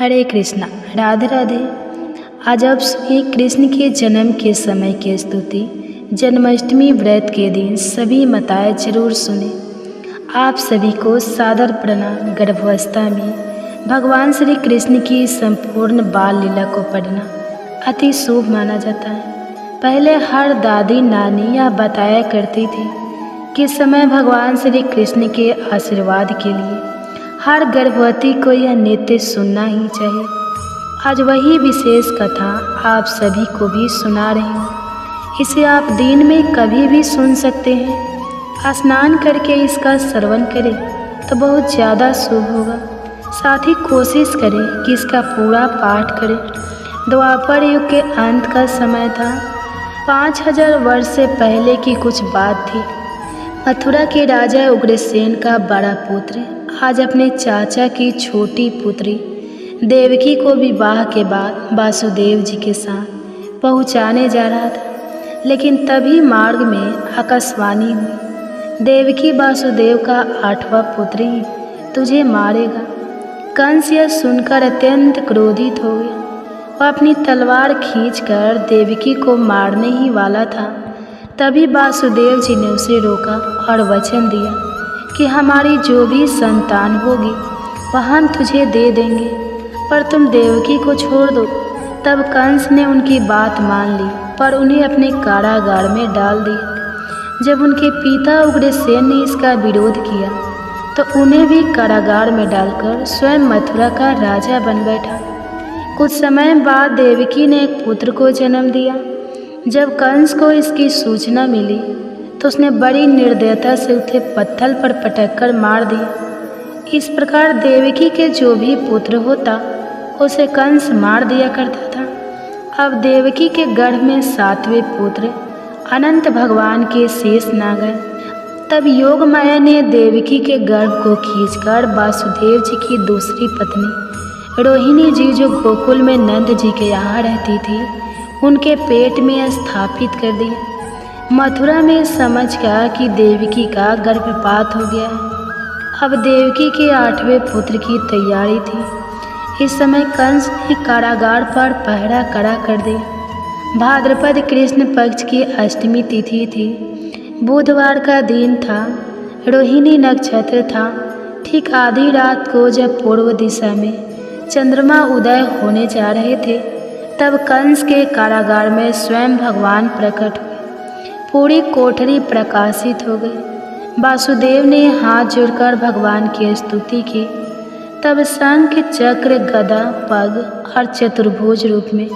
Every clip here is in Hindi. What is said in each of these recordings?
हरे कृष्णा। राधे राधे। आज आप सुनिए कृष्ण के जन्म के समय की स्तुति। जन्माष्टमी व्रत के दिन सभी माताएं जरूर सुने। आप सभी को सादर प्रणाम। गर्भावस्था में भगवान श्री कृष्ण की संपूर्ण बाल लीला को पढ़ना अति शुभ माना जाता है। पहले हर दादी नानी यह बताया करती थी कि समय भगवान श्री कृष्ण के आशीर्वाद के लिए हर गर्भवती को यह नित्य सुनना ही चाहिए। आज वही विशेष कथा आप सभी को भी सुना रही हूँ। इसे आप दिन में कभी भी सुन सकते हैं। स्नान करके इसका श्रवण करें तो बहुत ज़्यादा शुभ होगा। साथ ही कोशिश करें कि इसका पूरा पाठ करें। द्वापर युग के अंत का समय था। 5000 वर्ष से पहले की कुछ बात थी। मथुरा के राजा उग्रसेन का बड़ा पुत्र आज अपने चाचा की छोटी पुत्री देवकी को विवाह के बाद वासुदेव जी के साथ पहुंचाने जा रहा था। लेकिन तभी मार्ग में आकाशवाणी हुई, देवकी वासुदेव का 8वां पुत्र ही तुझे मारेगा। कंस यह सुनकर अत्यंत क्रोधित हो गया। वह अपनी तलवार खींचकर देवकी को मारने ही वाला था। तभी वासुदेव जी ने उसे रोका और वचन दिया कि हमारी जो भी संतान होगी वह हम तुझे दे देंगे, पर तुम देवकी को छोड़ दो। तब कंस ने उनकी बात मान ली, पर उन्हें अपने कारागार में डाल दिया। जब उनके पिता उग्रसेन ने इसका विरोध किया तो उन्हें भी कारागार में डालकर स्वयं मथुरा का राजा बन बैठा। कुछ समय बाद देवकी ने एक पुत्र को जन्म दिया। जब कंस को इसकी सूचना मिली तो उसने बड़ी निर्दयता से उसे पत्थर पर पटक कर मार दिया। इस प्रकार देवकी के जो भी पुत्र होता उसे कंस मार दिया करता था। अब देवकी के गर्भ में 7वें पुत्र अनंत भगवान के शेष नाग गए। तब योग माया ने देवकी के गर्भ को खींचकर वासुदेव जी की दूसरी पत्नी रोहिणी जी, जो गोकुल में नंद जी के यहाँ रहती थी, उनके पेट में स्थापित कर दिया। मथुरा में समझ गया कि देवकी का गर्भपात हो गया है। अब देवकी के 8वें पुत्र की तैयारी थी। इस समय कंस ने कारागार पर पहरा कड़ा कर दिया। भाद्रपद कृष्ण पक्ष की अष्टमी तिथि थी। बुधवार का दिन था। रोहिणी नक्षत्र था। ठीक आधी रात को जब पूर्व दिशा में चंद्रमा उदय होने जा रहे थे, तब कंस के कारागार में स्वयं भगवान प्रकट हुए। पूरी कोठरी प्रकाशित हो गई। वासुदेव ने हाथ जोड़कर भगवान की स्तुति की। तब शंख, चक्र, गदा, पग और चतुर्भुज रूप में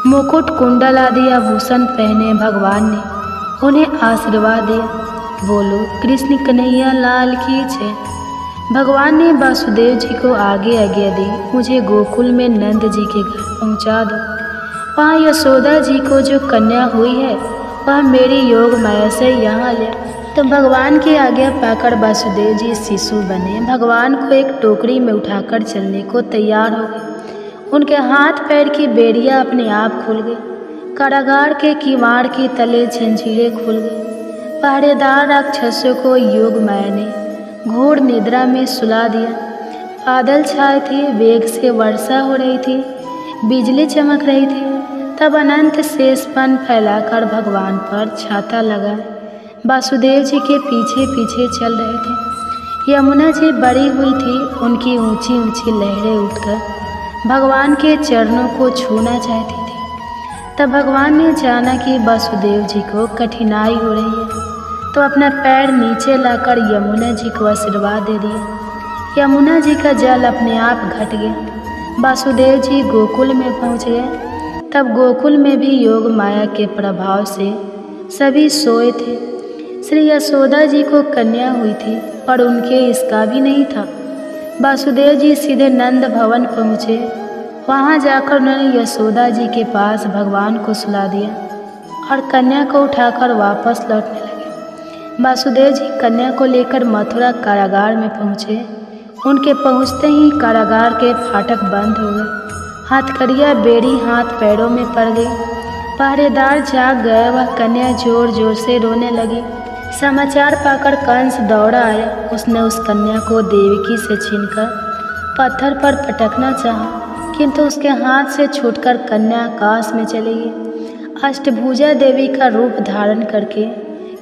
मुकुट, कुंडल आदि आभूषण पहने भगवान ने उन्हें आशीर्वाद दिया। बोलो कृष्ण कन्हैया लाल की जय। भगवान ने वासुदेव जी को आगे आज्ञा दी, मुझे गोकुल में नंद जी के घर पहुंचा दो। वहाँ यशोदा जी को जो कन्या हुई है वह मेरी योग माया से यहाँ ले। तो भगवान की आज्ञा पाकर वासुदेव जी शिशु बने। भगवान को एक टोकरी में उठाकर चलने को तैयार हो गए। उनके हाथ पैर की बेड़ियाँ अपने आप खुल गई। कारागार के किवाड़ के तले जंजीरें खुल गई। पहरेदार राक्षसों को योग माया ने घोर निद्रा में सुला दिया। बादल छाए थे, वेग से वर्षा हो रही थी, बिजली चमक रही थी। तब अनंत शेषपन फैलाकर भगवान पर छाता लगा वासुदेव जी के पीछे पीछे चल रहे थे। यमुना जी बड़ी हुई थी। उनकी ऊंची ऊंची लहरें उठकर भगवान के चरणों को छूना चाहती थी। तब भगवान ने जाना कि वासुदेव जी को कठिनाई हो रही है, तो अपना पैर नीचे लाकर यमुना जी को आशीर्वाद दे दिया। यमुना जी का जल अपने आप घट गया। वासुदेव जी गोकुल में पहुँच गए। तब गोकुल में भी योग माया के प्रभाव से सभी सोए थे। श्री यशोदा जी को कन्या हुई थी, पर उनके इसका भी नहीं था। वासुदेव जी सीधे नंद भवन पहुँचे। वहाँ जाकर उन्होंने यशोदा जी के पास भगवान को सुला दिया और कन्या को उठाकर वापस लौटने लगे। वासुदेव जी कन्या को लेकर मथुरा कारागार में पहुँचे। उनके पहुँचते ही कारागार के फाटक बंद हो गए। हथकड़िया बेड़ी हाथ पैरों में पड़ गई। पहरेदार जाग गए। वह कन्या जोर जोर से रोने लगी। समाचार पाकर कंस दौड़ा आया। उसने उस कन्या को देवकी से छीनकर पत्थर पर पटकना चाहा, किंतु उसके हाथ से छूटकर कन्या आकाश में चली गई। अष्टभुजा देवी का रूप धारण करके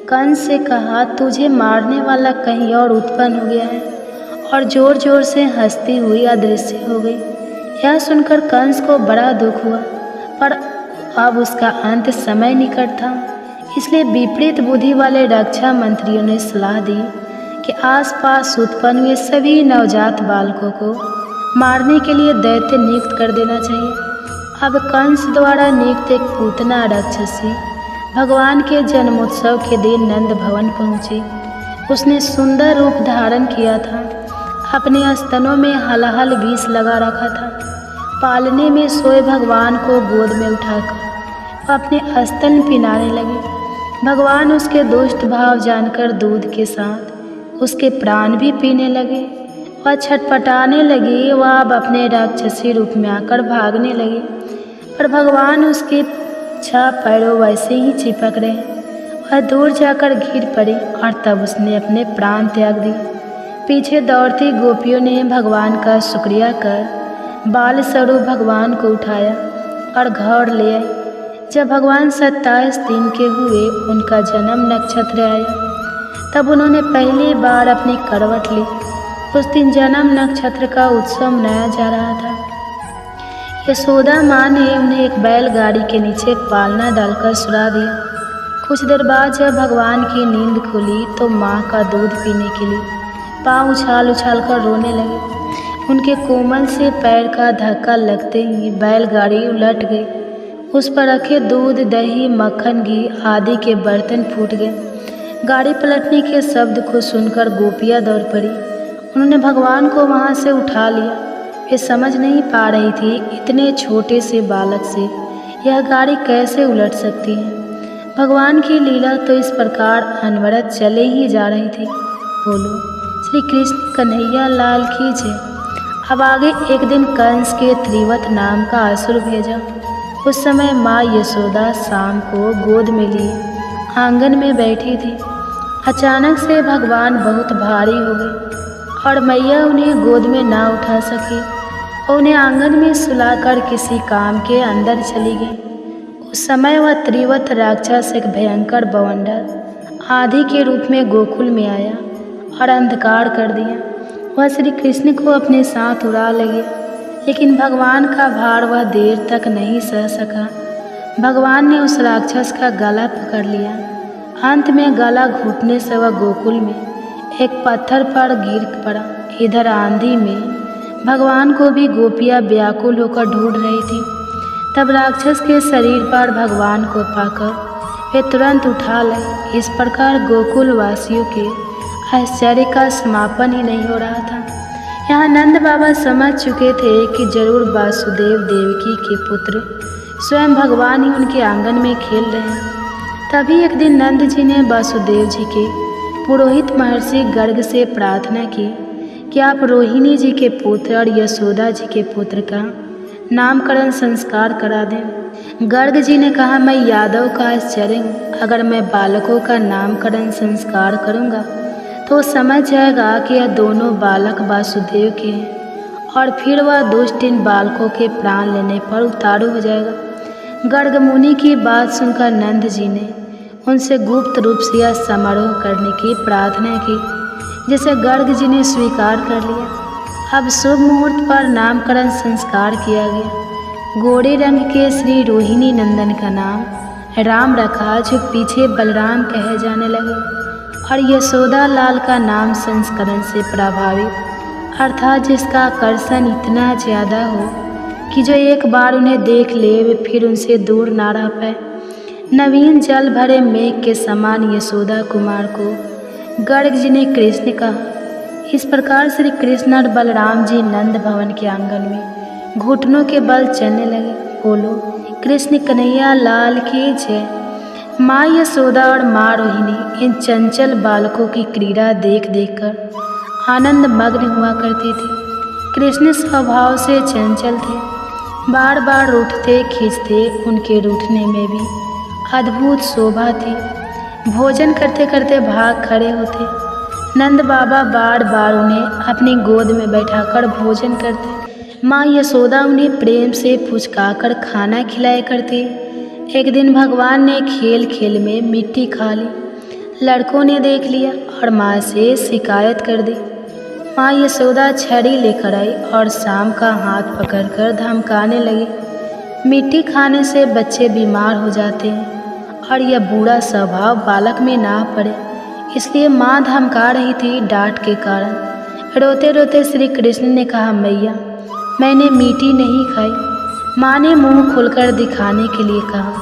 कंस से कहा, तुझे मारने वाला कहीं और उत्पन्न हो गया है, और जोर जोर से हंसती हुई अदृश्य हो गई। यह सुनकर कंस को बड़ा दुख हुआ, पर अब उसका अंत समय निकट था, इसलिए विपरीत बुद्धि वाले रक्षा मंत्रियों ने सलाह दी कि आसपास उत्पन्न हुए सभी नवजात बालकों को मारने के लिए दैत्य नियुक्त कर देना चाहिए। अब कंस द्वारा नियुक्त एक पूतना राक्षसी भगवान के जन्मोत्सव के दिन नंद भवन पहुँची। उसने सुंदर रूप धारण किया था, अपने स्तनों में हलाहल विष लगा रखा था। पालने में सोए भगवान को गोद में उठाकर अपने स्तन पिलाने लगे। भगवान उसके दुष्ट भाव जानकर दूध के साथ उसके प्राण भी पीने लगे। वह छटपटाने लगी, वह अब अपने राक्षसी रूप में आकर भागने लगे, पर भगवान उसके छह पैरों वैसे ही चिपक रहे। वह दूर जाकर गिर पड़ी और तब उसने अपने प्राण त्याग दिए। पीछे दौड़ती गोपियों ने भगवान का शुक्रिया कर बाल स्वरूप भगवान को उठाया और घर ले आए। जब भगवान 27 दिन के हुए, उनका जन्म नक्षत्र आया, तब उन्होंने पहली बार अपनी करवट ली। उस दिन जन्म नक्षत्र का उत्सव मनाया जा रहा था। यशोदा माँ ने उन्हें एक बैलगाड़ी के नीचे पालना डालकर सुला दिया। कुछ देर बाद जब भगवान की नींद खुली तो माँ का दूध पीने के लिए पाँव उछाल उछाल कर रोने लगे। उनके कोमल से पैर का धक्का लगते ही बैलगाड़ी उलट गई। उस पर रखे दूध, दही, मक्खन, घी आदि के बर्तन फूट गए। गाड़ी पलटने के शब्द को सुनकर गोपियाँ दौड़ पड़ी। उन्होंने भगवान को वहाँ से उठा लिया। वे समझ नहीं पा रही थी इतने छोटे से बालक से यह गाड़ी कैसे उलट सकती है। भगवान की लीला तो इस प्रकार अनवरत चले ही जा रही थी। बोलो श्री कृष्ण कन्हैया लाल की जय। अब आगे एक दिन कंस के त्रिवत नाम का असुर भेजा। उस समय माँ यशोदा शाम को गोद में लिए आंगन में बैठी थी। अचानक से भगवान बहुत भारी हो गए और मैया उन्हें गोद में ना उठा सकी और उन्हें आंगन में सुलाकर किसी काम के अंदर चली गई। उस समय वह त्रिवत राक्षस एक भयंकर बवंडर आदि के रूप में गोकुल में आया और अंधकार कर दिया। वह श्री कृष्ण को अपने साथ उड़ा ले गया, लेकिन भगवान का भार वह देर तक नहीं सह सका। भगवान ने उस राक्षस का गला पकड़ लिया। अंत में गला घुटने से वह गोकुल में एक पत्थर पर गिर पड़ा। इधर आंधी में भगवान को भी गोपियाँ व्याकुल होकर ढूंढ रही थी। तब राक्षस के शरीर पर भगवान को पाकर वे तुरंत उठा लाए। इस प्रकार गोकुल वासियों के आश्चर्य का समापन ही नहीं हो रहा था। यहाँ नंद बाबा समझ चुके थे कि जरूर वासुदेव देवकी के पुत्र स्वयं भगवान ही उनके आंगन में खेल रहे हैं। तभी एक दिन नंद जी ने वासुदेव जी के पुरोहित महर्षि गर्ग से प्रार्थना की कि आप रोहिणी जी के पुत्र और यशोदा जी के पुत्र का नामकरण संस्कार करा दें। गर्ग जी ने कहा, मैं यादव का आश्चर्य हूँ। अगर मैं बालकों का नामकरण संस्कार करूँगा तो समझ जाएगा कि यह दोनों बालक वासुदेव के हैं और फिर वह दुष्ट इन बालकों के प्राण लेने पर उतारू हो जाएगा। गर्ग मुनि की बात सुनकर नंद जी ने उनसे गुप्त रूप से यह समारोह करने की प्रार्थना की, जिसे गर्ग जी ने स्वीकार कर लिया। अब शुभ मुहूर्त पर नामकरण संस्कार किया गया। गोरे रंग के श्री रोहिणी नंदन का नाम राम रखा, जो पीछे बलराम कहे जाने लगे, और यशोदा लाल का नाम संस्करण से प्रभावित, अर्थात जिसका आकर्षण इतना ज़्यादा हो कि जो एक बार उन्हें देख ले वे फिर उनसे दूर ना रह पाए। नवीन जल भरे मेघ के समान यशोदा कुमार को गर्ग जी ने कृष्ण कहा। इस प्रकार श्री कृष्ण और बलराम जी नंद भवन के आंगन में घुटनों के बल चलने लगे। बोलो कृष्ण कन्हैया लाल की जय। माँ यशोदा और माँ रोहिणी इन चंचल बालकों की क्रीड़ा देख देखकर आनंद मग्न हुआ करती थी। कृष्ण स्वभाव से चंचल थे, बार बार रूठते खींचते, उनके रूठने में भी अद्भुत शोभा थी। भोजन करते करते भाग खड़े होते। नंद बाबा बार बार उन्हें अपनी गोद में बैठाकर भोजन करते। माँ यशोदा उन्हें प्रेम से पुचकाकर खाना खिलाया करती। एक दिन भगवान ने खेल खेल में मिट्टी खा ली। लड़कों ने देख लिया और माँ से शिकायत कर दी। माँ यशोदा छड़ी लेकर आई और शाम का हाथ पकड़कर धमकाने लगी। मिट्टी खाने से बच्चे बीमार हो जाते हैं और यह बुरा स्वभाव बालक में ना पड़े, इसलिए माँ धमका रही थी डांट के कारण। रोते रोते श्री कृष्ण ने कहा, मैया मैंने मिट्टी नहीं खाई। माँ ने मुंह खोलकर दिखाने के लिए कहा।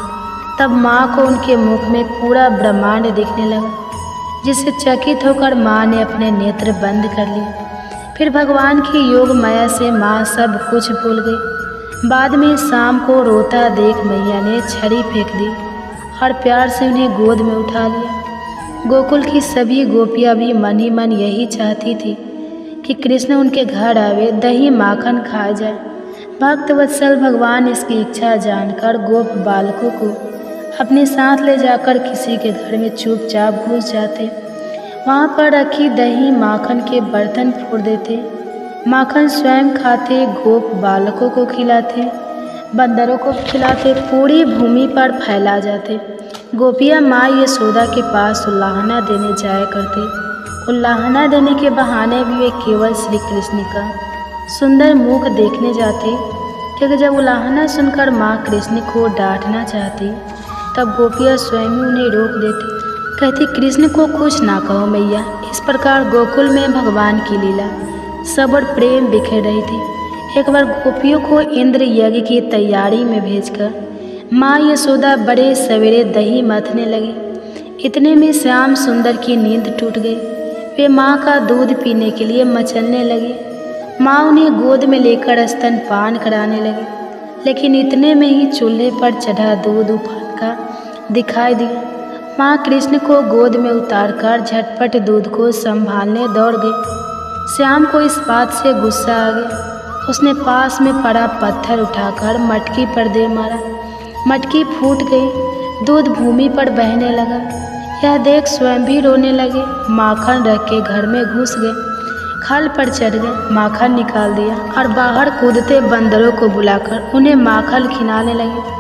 तब माँ को उनके मुख में पूरा ब्रह्मांड दिखने लगा, जिससे चकित होकर माँ ने अपने नेत्र बंद कर लिए। फिर भगवान की योग माया से माँ सब कुछ भूल गई। बाद में शाम को रोता देख मैया ने छड़ी फेंक दी और प्यार से उन्हें गोद में उठा लिया। गोकुल की सभी गोपियाँ भी मन ही मन यही चाहती थी कि कृष्ण उनके घर आवे, दही माखन खाया जाए। भक्त वत्सल भगवान इसकी इच्छा जानकर गोप बालकों को अपने साथ ले जाकर किसी के घर में चुपचाप घुस जाते। वहाँ पर रखी दही माखन के बर्तन फोड़ देते। माखन स्वयं खाते, गोप बालकों को खिलाते, बंदरों को खिलाते, पूरी भूमि पर फैला जाते। गोपियाँ माँ यशोदा के पास उल्लाहना देने जाया करती। उल्लाहना देने के बहाने भी वे केवल श्री कृष्ण का सुंदर मुख देखने जाते, क्योंकि जब उल्लाहना सुनकर माँ कृष्ण को डांटना चाहती तब गोपियाँ स्वयं ही उन्हें रोक देती। कहती, कृष्ण को कुछ ना कहो मैया। इस प्रकार गोकुल में भगवान की लीला सब और प्रेम बिखेर रही थी। एक बार गोपियों को इंद्र यज्ञ की तैयारी में भेजकर माँ यशोदा बड़े सवेरे दही मथने लगी। इतने में श्याम सुंदर की नींद टूट गई। वे माँ का दूध पीने के लिए मचलने लगे। माँ उन्हें गोद में लेकर स्तनपान कराने लगी, लेकिन इतने में ही चूल्हे पर चढ़ा दूध उफानका दिखाई दिया। माँ कृष्ण को गोद में उतारकर झटपट दूध को संभालने दौड़ गई। श्याम को इस बात से गुस्सा आ गया। उसने पास में पड़ा पत्थर उठाकर मटकी पर दे मारा। मटकी फूट गई, दूध भूमि पर बहने लगा। यह देख स्वयं भी रोने लगे। माखन रख के घर में घुस गए, खल पर चढ़ गए, माखन निकाल दिया और बाहर कूदते बंदरों को बुलाकर उन्हें माखन खिलाने लगे।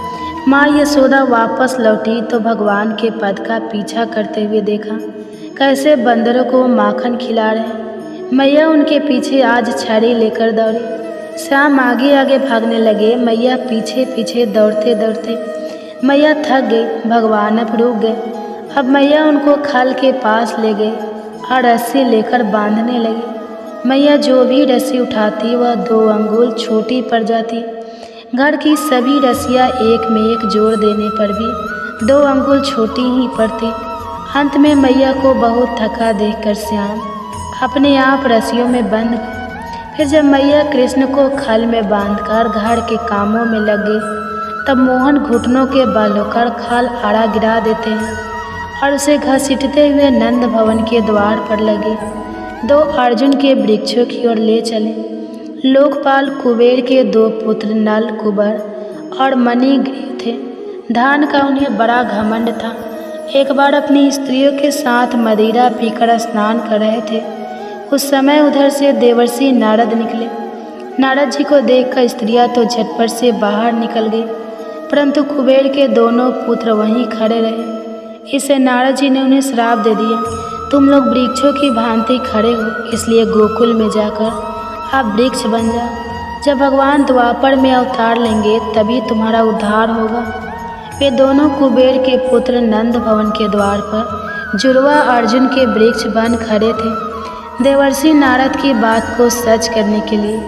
माँ यशोदा वापस लौटी तो भगवान के पद का पीछा करते हुए देखा कैसे बंदरों को माखन खिला रहे। मैया उनके पीछे आज छड़ी लेकर दौड़ी। श्याम आगे आगे भागने लगे, मैया पीछे पीछे दौड़ते दौड़ते मैया थक गई। भगवान अब रुक गए। अब मैया उनको खल के पास ले गई और रस्सी लेकर बांधने लगी। मैया जो भी रस्सी उठाती वह 2 अंगुल छोटी पड़ जाती। घर की सभी रस्सियाँ एक में एक जोड़ देने पर भी 2 अंगुल छोटी ही पड़ती। अंत में मैया को बहुत थका देखकर श्याम अपने आप रस्सियों में बंध गए। फिर जब मैया कृष्ण को खल में बांधकर घर के कामों में लग गई तब मोहन घुटनों के बल होकर खल आड़ा गिरा देते हैं और उसे घसीटते हुए नंद भवन के द्वार पर लगे 2 अर्जुन के वृक्षों की ओर ले चले। लोकपाल कुबेर के 2 पुत्र नल, कुबर और मणिग्रीव थे। धान का उन्हें बड़ा घमंड था। एक बार अपनी स्त्रियों के साथ मदिरा पीकर स्नान कर रहे थे। उस समय उधर से देवर्षि नारद निकले। नारद जी को देखकर स्त्रियां तो झटपट से बाहर निकल गई, परंतु कुबेर के दोनों पुत्र वहीं खड़े रहे। इससे नारद जी ने उन्हें श्राप दे दिया, तुम लोग वृक्षों की भांति खड़े हो, इसलिए गोकुल में जाकर आप वृक्ष बन जाओ। जब भगवान द्वापर में अवतार लेंगे तभी तुम्हारा उद्धार होगा। वे दोनों कुबेर के पुत्र नंद भवन के द्वार पर जुड़वा अर्जुन के वृक्ष बन खड़े थे। देवर्षि नारद की बात को सच करने के लिए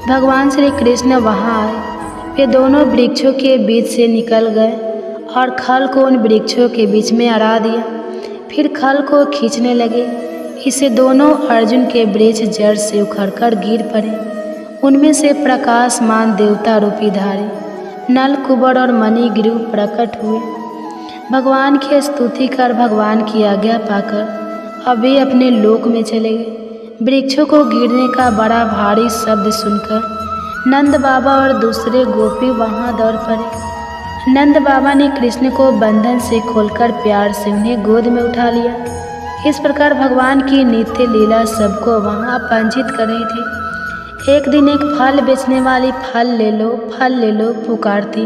भगवान श्री कृष्ण वहाँ आए। वे दोनों वृक्षों के बीच से निकल गए और खल को उन वृक्षों के बीच में अड़ा दिया। फिर खल को खींचने लगे। इससे दोनों अर्जुन के वृक्ष जड़ से उखड़कर गिर पड़े। उनमें से प्रकाशमान देवता रूपी धारी नल, कुबर और मणिग्रीव प्रकट हुए। भगवान की स्तुति कर भगवान की आज्ञा पाकर अब वे अपने लोक में चले गए। वृक्षों को गिरने का बड़ा भारी शब्द सुनकर नंद बाबा और दूसरे गोपी वहाँ दौड़ पड़े। नंद बाबा ने कृष्ण को बंधन से खोलकर प्यार से उन्हें गोद में उठा लिया। इस प्रकार भगवान की नित्य लीला सबको वहाँ पंचित कर रही थी। एक दिन एक फल बेचने वाली फल ले लो पुकारती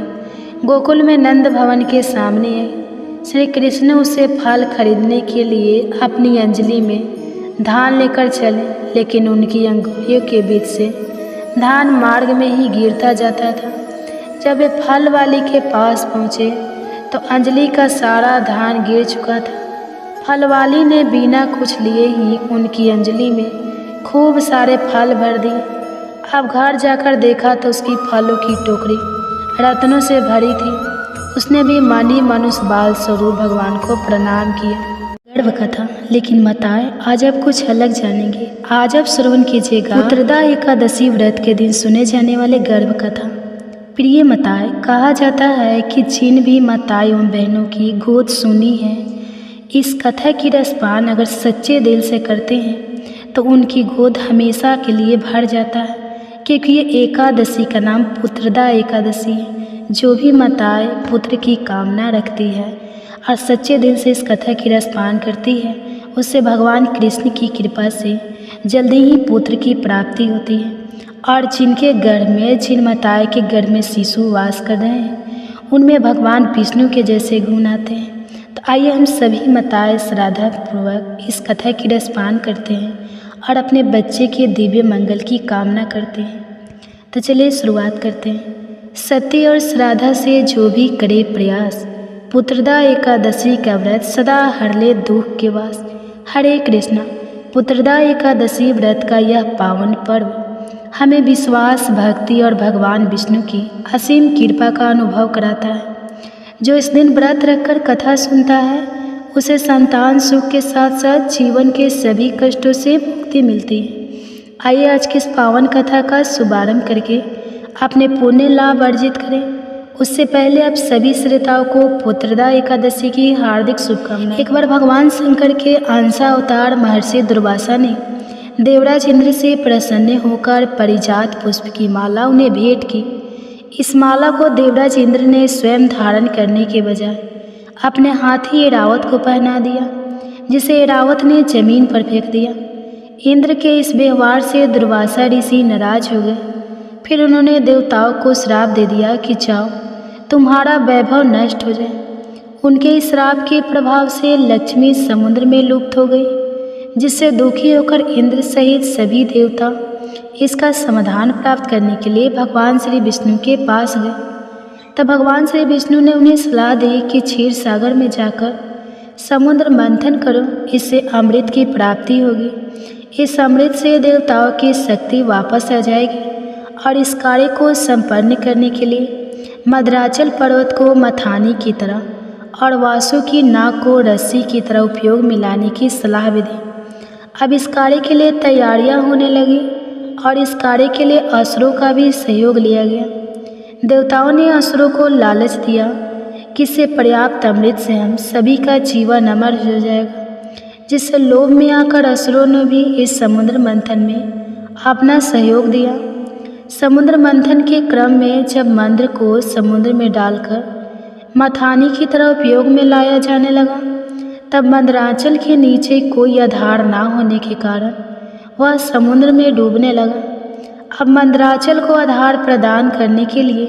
गोकुल में नंद भवन के सामने आई। श्री कृष्ण उसे फल खरीदने के लिए अपनी अंजलि में धान लेकर चले, लेकिन उनकी अंगुलियों के बीच से धान मार्ग में ही गिरता जाता था। जब वे फल वाली के पास पहुँचे तो अंजलि का सारा धान गिर चुका था। फल वाली ने बिना कुछ लिए ही उनकी अंजलि में खूब सारे फल भर दिए। अब घर जाकर देखा तो उसकी फलों की टोकरी रत्नों से भरी थी। उसने भी मानी मनुष्य बाल स्वरूप भगवान को प्रणाम किया। गर्भ कथा। लेकिन माताएं आज आप कुछ अलग जानेंगे। आज आप श्रवण कीजिएगा पुत्रदा एकादशी व्रत के दिन सुने जाने वाले गर्भ कथा। प्रिय माताएं, कहा जाता है कि जिन भी माताएं एवं बहनों की गोद सुनी है, इस कथा की रसपान अगर सच्चे दिल से करते हैं तो उनकी गोद हमेशा के लिए भर जाता है, क्योंकि ये एकादशी का नाम पुत्रदा एकादशी है। जो भी माताएं पुत्र की कामना रखती है और सच्चे दिल से इस कथा की रसपान करती है, उससे भगवान कृष्ण की कृपा से जल्दी ही पुत्र की प्राप्ति होती है। और जिनके गर्भ में, जिन माताएं के गर्भ में शिशु वास कर रहे हैं, उनमें भगवान विष्णु के जैसे गुण आते हैं। तो आइए हम सभी माताएं श्रद्धापूर्वक इस कथा की रसपान करते हैं और अपने बच्चे के दिव्य मंगल की कामना करते हैं। तो चलिए शुरुआत करते हैं। सत्य और श्रद्धा से जो भी करे प्रयास, पुत्रदा एकादशी का व्रत सदा हर ले दुख के वास। हरे कृष्णा। पुत्रदा एकादशी व्रत का यह पावन पर्व हमें विश्वास, भक्ति और भगवान विष्णु की असीम कृपा का अनुभव कराता है। जो इस दिन व्रत रखकर कथा सुनता है, उसे संतान सुख के साथ साथ जीवन के सभी कष्टों से मुक्ति मिलती है। आइए आज की इस पावन कथा का शुभारंभ करके अपने पुण्य लाभ अर्जित करें। उससे पहले आप सभी श्रोताओं को पुत्रदा एकादशी की हार्दिक शुभकामनाएं। एक बार भगवान शंकर के अंशा अवतार महर्षि दुर्वासा ने देवराज इंद्र से प्रसन्न होकर परिजात पुष्प की माला उन्हें भेंट की। इस माला को देवराज इंद्र ने स्वयं धारण करने के बजाय अपने हाथी ऐरावत को पहना दिया, जिसे ऐरावत ने जमीन पर फेंक दिया। इंद्र के इस व्यवहार से दुर्वासा ऋषि नाराज हो गए। फिर उन्होंने देवताओं को श्राप दे दिया कि जाओ, तुम्हारा वैभव नष्ट हो जाए। उनके इस श्राप के प्रभाव से लक्ष्मी समुद्र में लुप्त हो गई, जिससे दुखी होकर इंद्र सहित सभी देवता इसका समाधान प्राप्त करने के लिए भगवान श्री विष्णु के पास गए। तब भगवान श्री विष्णु ने उन्हें सलाह दी कि क्षीर सागर में जाकर समुद्र मंथन करो, इससे अमृत की प्राप्ति होगी। इस अमृत से देवताओं की शक्ति वापस आ जाएगी। और इस कार्य को संपन्न करने के लिए मद्राचल पर्वत को मथानी की तरह और वासु की नाक को रस्सी की तरह उपयोग में लाने की सलाह भी दी। अब इस कार्य के लिए तैयारियां होने लगी और इस कार्य के लिए असुरों का भी सहयोग लिया गया। देवताओं ने असुरों को लालच दिया कि इससे पर्याप्त अमृत से हम सभी का जीवन अमर हो जाएगा, जिससे लोभ में आकर असुरों ने भी इस समुद्र मंथन में अपना सहयोग दिया। समुद्र मंथन के क्रम में जब मंत्र को समुद्र में डालकर मथानी की तरह उपयोग में लाया जाने लगा, तब मंदराचल के नीचे कोई आधार ना होने के कारण वह समुद्र में डूबने लगा। अब मंदराचल को आधार प्रदान करने के लिए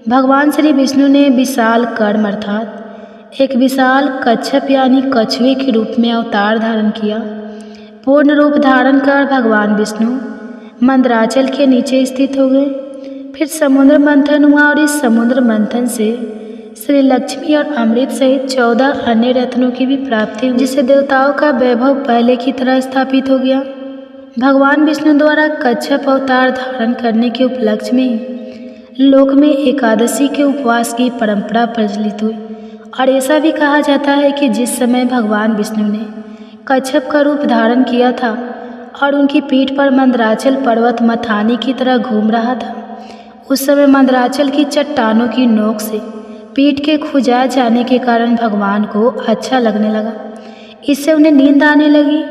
भगवान श्री विष्णु ने विशाल कर्म अर्थात एक विशाल कच्छप यानी कछुए के रूप में अवतार धारण किया। पूर्ण रूप धारण कर भगवान विष्णु मंदराचल के नीचे स्थित हो गए। फिर समुद्र मंथन हुआ और इस समुद्र मंथन से श्री लक्ष्मी और अमृत सहित 14 अन्य रत्नों की भी प्राप्ति हुई, जिससे देवताओं का वैभव पहले की तरह स्थापित हो गया। भगवान विष्णु द्वारा कच्छप अवतार धारण करने के उपलक्ष्य में लोक में एकादशी के उपवास की परंपरा प्रचलित हुई। और ऐसा भी कहा जाता है कि जिस समय भगवान विष्णु ने कच्छप का रूप धारण किया था और उनकी पीठ पर मंदराचल पर्वत मथानी की तरह घूम रहा था, उस समय मंदराचल की चट्टानों की नोक से पीठ के खुजा जाने के कारण भगवान को अच्छा लगने लगा। इससे उन्हें नींद आने लगी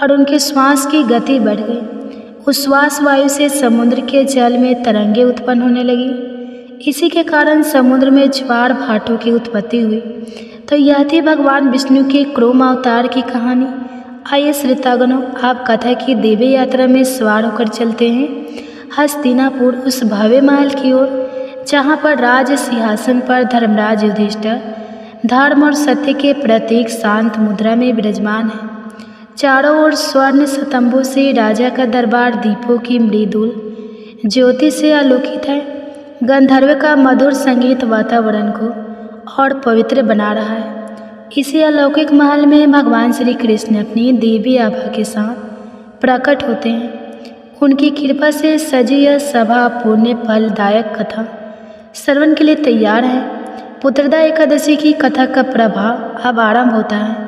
और उनके श्वास की गति बढ़ गई। उस श्वास वायु से समुद्र के जल में तरंगे उत्पन्न होने लगी। इसी के कारण समुद्र में ज्वार भाटों की उत्पत्ति हुई। तो यह थी भगवान विष्णु के क्रोम अवतार की कहानी। आइए श्रोतागणों, आप कथा की दिव्य यात्रा में सवार होकर चलते हैं। हस्तिनापुर उस भव्य महल की ओर जहाँ पर राज सिंहासन पर धर्मराज युधिष्ठिर धर्म और सत्य के प्रतीक शांत मुद्रा में विराजमान है। चारों ओर स्वर्ण स्तंभों से राजा का दरबार दीपों की मृदुल ज्योति से आलोकित है। गंधर्व का मधुर संगीत वातावरण को और पवित्र बना रहा है। इसी अलौकिक महल में भगवान श्री कृष्ण अपनी देवी आभा के साथ प्रकट होते हैं। उनकी कृपा से सजी यह सभा पुण्य फलदायक कथा श्रवण के लिए तैयार है। पुत्रदा एकादशी की कथा का प्रभाव अब आरंभ होता है।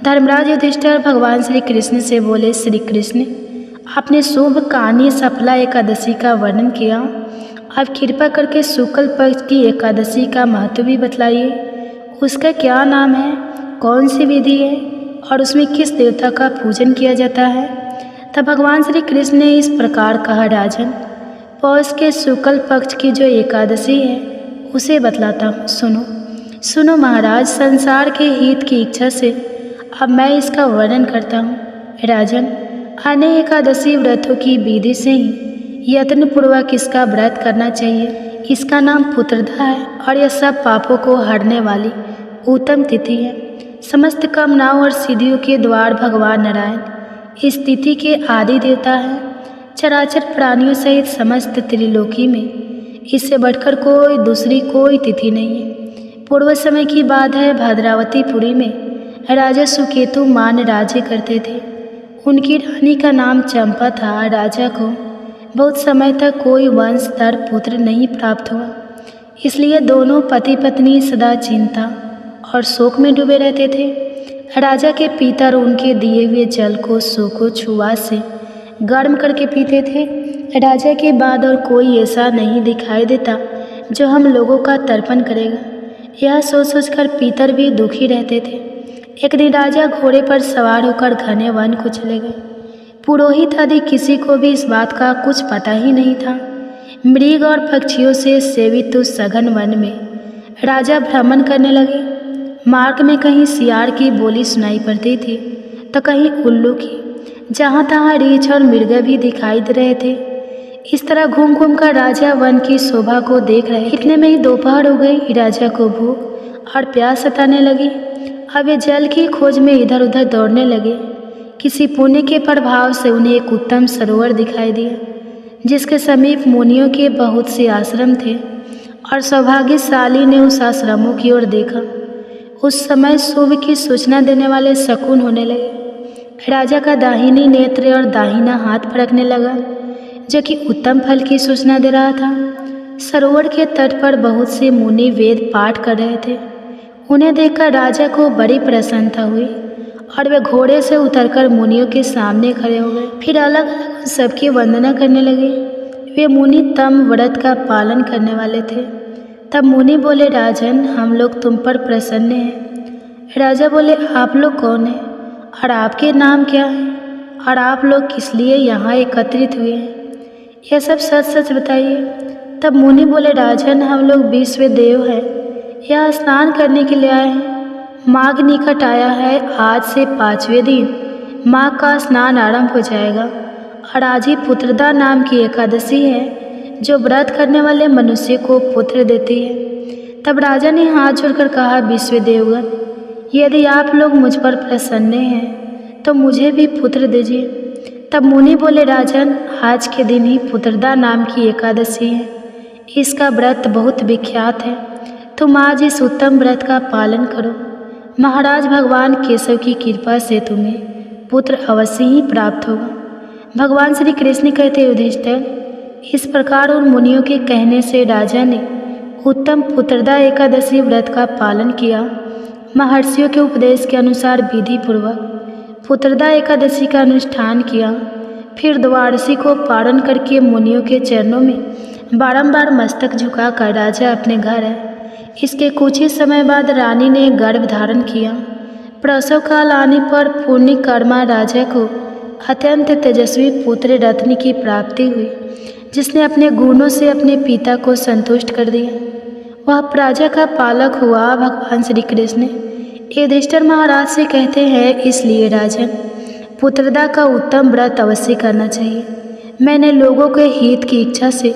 धर्मराज युधिष्ठिर भगवान श्री कृष्ण से बोले, श्री कृष्ण, आपने शुभ कहानी सफला एकादशी का वर्णन किया। अब कृपा करके शुक्ल पक्ष की एकादशी का महत्व भी बतलाइए। उसका क्या नाम है, कौन सी विधि है और उसमें किस देवता का पूजन किया जाता है। तब भगवान श्री कृष्ण ने इस प्रकार कहा, राजन, पौष के शुक्ल पक्ष की जो एकादशी है उसे बतलाता हूँ। सुनो महाराज, संसार के हित की इच्छा से अब मैं इसका वर्णन करता हूँ। राजन, अन्य एकादशी व्रतों की विधि से ही यत्नपूर्वक इसका व्रत करना चाहिए। इसका नाम पुत्रदा है और यह सब पापों को हरने वाली उत्तम तिथि है। समस्त कामनाओं और सिद्धियों के द्वार भगवान नारायण इस तिथि के आदि देवता हैं। चराचर प्राणियों सहित समस्त त्रिलोकी में इससे बढ़कर दूसरी कोई तिथि नहीं है। पूर्व समय की बात है, भद्रावतीपुरी में राजा सुकेतु मान राज्य करते थे। उनकी रानी का नाम चंपा था। राजा को बहुत समय तक कोई वंशधर पुत्र नहीं प्राप्त हुआ, इसलिए दोनों पति पत्नी सदा चिंता और शोक में डूबे रहते थे। राजा के पितर उनके दिए हुए जल को सूखो छुआ से गर्म करके पीते थे। राजा के बाद और कोई ऐसा नहीं दिखाई देता जो हम लोगों का तर्पण करेगा। यह सोच सोचकर पितर भी दुखी रहते थे। एक दिन राजा घोड़े पर सवार होकर घने वन को चले गए। पुरोहित आदि किसी को भी इस बात का कुछ पता ही नहीं था। मृग और पक्षियों से सेवित उस सघन वन में राजा भ्रमण करने लगे। मार्ग में कहीं सियार की बोली सुनाई पड़ती थी तो कहीं उल्लू की। जहाँ तहाँ रीछ और मृग भी दिखाई दे रहे थे। इस तरह घूम घूम कर राजा वन की शोभा को देख रहे। इतने में ही दोपहर हो गई। राजा को भूख और प्यास सताने लगी। अब वे जल की खोज में इधर उधर दौड़ने लगे। किसी पुण्य के प्रभाव से उन्हें एक उत्तम सरोवर दिखाई दिया, जिसके समीप मुनियों के बहुत से आश्रम थे और सौभाग्यशाली ने उस आश्रमों की ओर देखा। उस समय शुभ की सूचना देने वाले शकुन होने लगे। राजा का दाहिनी नेत्र और दाहिना हाथ फड़कने लगा, जो कि उत्तम फल की सूचना दे रहा था। सरोवर के तट पर बहुत से मुनि वेद पाठ कर रहे थे। उन्हें देखकर राजा को बड़ी प्रसन्नता हुई और वे घोड़े से उतरकर मुनियों के सामने खड़े हो गए। फिर अलग अलग सबकी वंदना करने लगे। वे मुनि तम व्रत का पालन करने वाले थे। तब मुनि बोले, राजन, हम लोग तुम पर प्रसन्न हैं। राजा बोले, आप लोग कौन हैं और आपके नाम क्या है और आप लोग किस लिए यहाँ एकत्रित हुए हैं? यह सब सच सच बताइए। तब मुनि बोले, राजन, हम लोग विश्व देव हैं। यह स्नान करने के लिए आए हैं। माघ निकट आया है। आज से 5वें दिन माघ का स्नान आरंभ हो जाएगा और आज ही पुत्रदा नाम की एकादशी है, जो व्रत करने वाले मनुष्य को पुत्र देती है। तब राजा ने हाथ जोड़कर कहा, विश्वदेवगण, यदि आप लोग मुझ पर प्रसन्न हैं तो मुझे भी पुत्र दीजिए। तब मुनि बोले, राजन, आज के दिन ही पुत्रदा नाम की एकादशी है। इसका व्रत बहुत विख्यात है। तुम आज इस उत्तम व्रत का पालन करो। महाराज, भगवान केशव की कृपा से तुम्हें पुत्र अवश्य ही प्राप्त होगा। भगवान श्री कृष्ण कहते, युधिष्ठिर, इस प्रकार उन मुनियों के कहने से राजा ने उत्तम पुत्रदा एकादशी व्रत का पालन किया। महर्षियों के उपदेश के अनुसार विधि पूर्वक पुत्रदा एकादशी का अनुष्ठान किया। फिर द्वादशी को पारण करके मुनियों के चरणों में बारंबार मस्तक झुकाकर राजा अपने घर आए। इसके कुछ ही समय बाद रानी ने गर्भ धारण किया। प्रसव काल आने पर पुण्य कर्मा राजा को अत्यंत तेजस्वी पुत्र रत्न की प्राप्ति हुई, जिसने अपने गुणों से अपने पिता को संतुष्ट कर दिया। वह प्रजा का पालक हुआ। भगवान श्री कृष्ण युधिष्ठिर महाराज से कहते हैं, इसलिए राजन, पुत्रदा का उत्तम व्रत अवश्य करना चाहिए। मैंने लोगों के हित की इच्छा से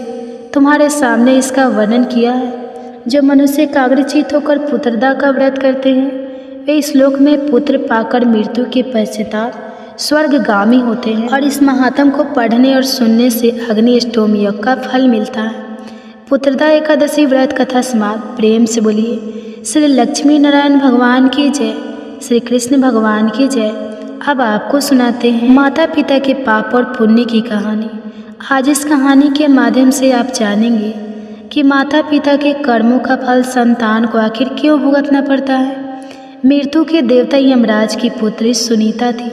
तुम्हारे सामने इसका वर्णन किया है। जो मनुष्य एकाग्रचित्त होकर पुत्रदा का व्रत करते हैं वे इस लोक में पुत्र पाकर मृत्यु के पश्चाताप स्वर्गगामी होते हैं और इस महात्म को पढ़ने और सुनने से अग्निष्टोम यज्ञ का फल मिलता है। पुत्रदा एकादशी व्रत कथा समाप्त। प्रेम से बोलिए श्री लक्ष्मी नारायण भगवान की जय, श्री कृष्ण भगवान की जय। अब आपको सुनाते हैं माता पिता के पाप और पुण्य की कहानी। आज इस कहानी के माध्यम से आप जानेंगे कि माता पिता के कर्मों का फल संतान को आखिर क्यों भुगतना पड़ता है। मृत्यु के देवता यमराज की पुत्री सुनीता थी।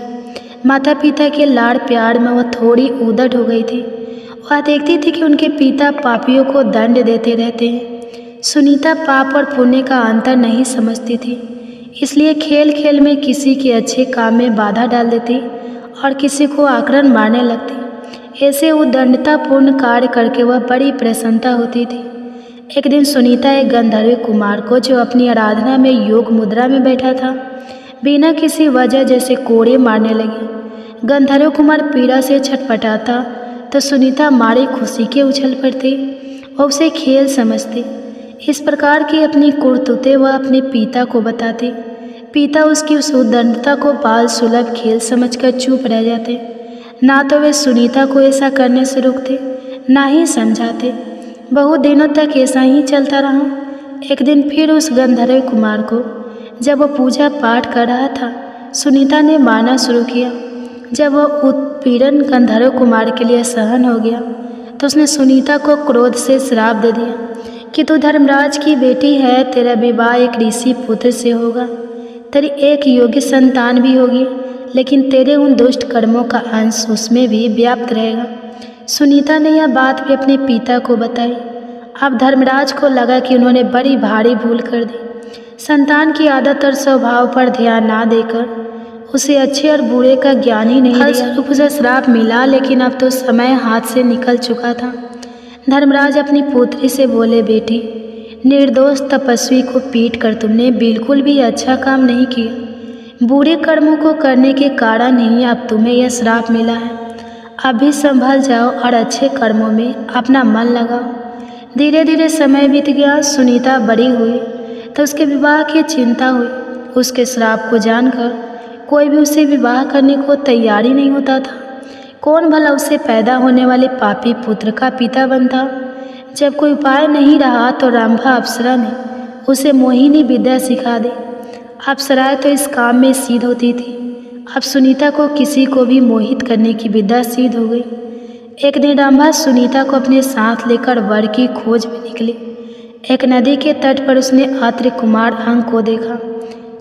माता पिता के लाड़ प्यार में वह थोड़ी उदट हो गई थी। वह देखती थी कि उनके पिता पापियों को दंड देते रहते हैं। सुनीता पाप और पुण्य का अंतर नहीं समझती थी, इसलिए खेल खेल में किसी के अच्छे काम में बाधा डाल देती और किसी को आक्रामक मारने लगती। ऐसे उद्दंडतापूर्ण कार्य करके वह बड़ी प्रसन्नता होती थी। एक दिन सुनीता एक गंधर्व कुमार को, जो अपनी आराधना में योग मुद्रा में बैठा था, बिना किसी वजह जैसे कोड़े मारने लगी। गंधर्व कुमार पीड़ा से छटपटाता तो सुनीता मारी खुशी के उछल पड़ती और उसे खेल समझती। इस प्रकार की अपनी कुर्तुते वह अपने पिता को बताती। पिता उसकी उस उद्दंडता को बाल सुलभ खेल समझकर चुप रह जाते। ना तो वे सुनीता को ऐसा करने से रोकते, ना ही समझाते। बहुत दिनों तक ऐसा ही चलता रहा। एक दिन फिर उस गंधर्व कुमार को, जब वह पूजा पाठ कर रहा था, सुनीता ने मारना शुरू किया। जब वह उत्पीड़न गंधर्व कुमार के लिए सहन हो गया तो उसने सुनीता को क्रोध से श्राप दे दिया कि तू धर्मराज की बेटी है, तेरा विवाह एक ऋषि पुत्र से होगा, तेरी एक योग्य संतान भी होगी, लेकिन तेरे उन दुष्ट कर्मों का अंश उसमें भी व्याप्त रहेगा। सुनीता ने यह बात भी अपने पिता को बताई। अब धर्मराज को लगा कि उन्होंने बड़ी भारी भूल कर दी। संतान की आदत और स्वभाव पर ध्यान ना देकर उसे अच्छे और बुरे का ज्ञान ही नहीं दिया। उसे श्राप मिला, लेकिन अब तो समय हाथ से निकल चुका था। धर्मराज अपनी पुत्री से बोले, बेटी, निर्दोष तपस्वी को पीट कर तुमने बिल्कुल भी अच्छा काम नहीं किया। बुरे कर्मों को करने के कारण ही अब तुम्हें यह श्राप मिला है। अब भी संभल जाओ और अच्छे कर्मों में अपना मन लगाओ। धीरे धीरे समय बीत गया। सुनीता बड़ी हुई तो उसके विवाह की चिंता हुई। उसके श्राप को जानकर कोई भी उसे विवाह करने को तैयार ही नहीं होता था। कौन भला उसे पैदा होने वाले पापी पुत्र का पिता बनता। जब कोई उपाय नहीं रहा तो रंभा अप्सरा ने उसे मोहिनी विद्या सिखा दी। अप्सराएं तो इस काम में सिद्ध होती थी। अब सुनीता को किसी को भी मोहित करने की विद्या सिद्ध हो गई। एक दिन रंभा सुनीता को अपने साथ लेकर वर की खोज में निकली। एक नदी के तट पर उसने अत्रि कुमार अंग को देखा।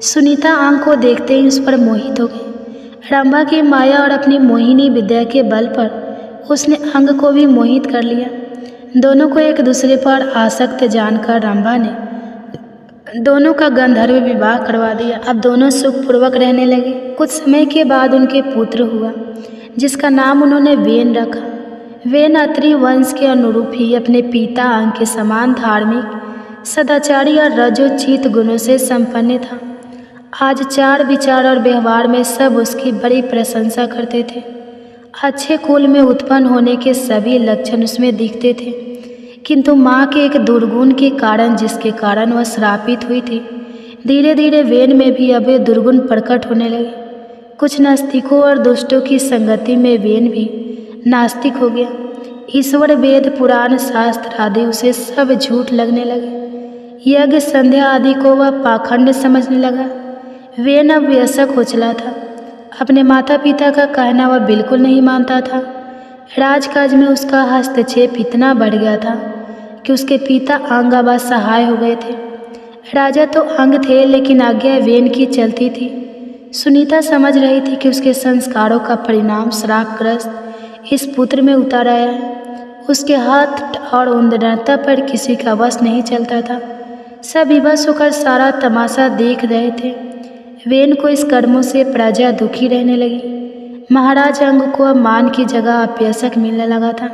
सुनीता अंग को देखते ही उस पर मोहित हो गई। रंभा की माया और अपनी मोहिनी विद्या के बल पर उसने अंग को भी मोहित कर लिया। दोनों को एक दूसरे पर आसक्त जानकर रंभा ने दोनों का गंधर्व विवाह करवा दिया। अब दोनों सुखपूर्वक रहने लगे। कुछ समय के बाद उनके पुत्र हुआ, जिसका नाम उन्होंने वेन रखा। वेन अत्रि वंश के अनुरूप ही अपने पिता अंग के समान धार्मिक, सदाचारी और रजोचित गुणों से संपन्न था। आज चार विचार और व्यवहार में सब उसकी बड़ी प्रशंसा करते थे। अच्छे कुल में उत्पन्न होने के सभी लक्षण उसमें दिखते थे, किंतु माँ के एक दुर्गुण के कारण, जिसके कारण वह श्रापित हुई थी, धीरे धीरे वेन में भी अब दुर्गुण प्रकट होने लगे। कुछ नास्तिकों और दुष्टों की संगति में वेन भी नास्तिक हो गया। ईश्वर, वेद, पुराण, शास्त्र आदि उसे सब झूठ लगने लगे। यज्ञ, संध्या आदि को वह पाखंड समझने लगा। वेन अब वयस्क हो चला था। अपने माता पिता का कहना वह बिल्कुल नहीं मानता था। राजकाज में उसका हस्तक्षेप इतना बढ़ गया था कि उसके पिता अंग अब असहाय हो गए थे। राजा तो अंग थे, लेकिन आज्ञा वेन की चलती थी। सुनीता समझ रही थी कि उसके संस्कारों का परिणाम श्रापग्रस्त इस पुत्र में उतार आया है। उसके हाथ और उद्दंडता पर किसी का वश नहीं चलता था। सब विवश होकर सारा तमाशा देख रहे थे। वेन को इस कर्मों से प्रजा दुखी रहने लगी। महाराज अंग को अब मान की जगह अपयशक मिलने लगा था।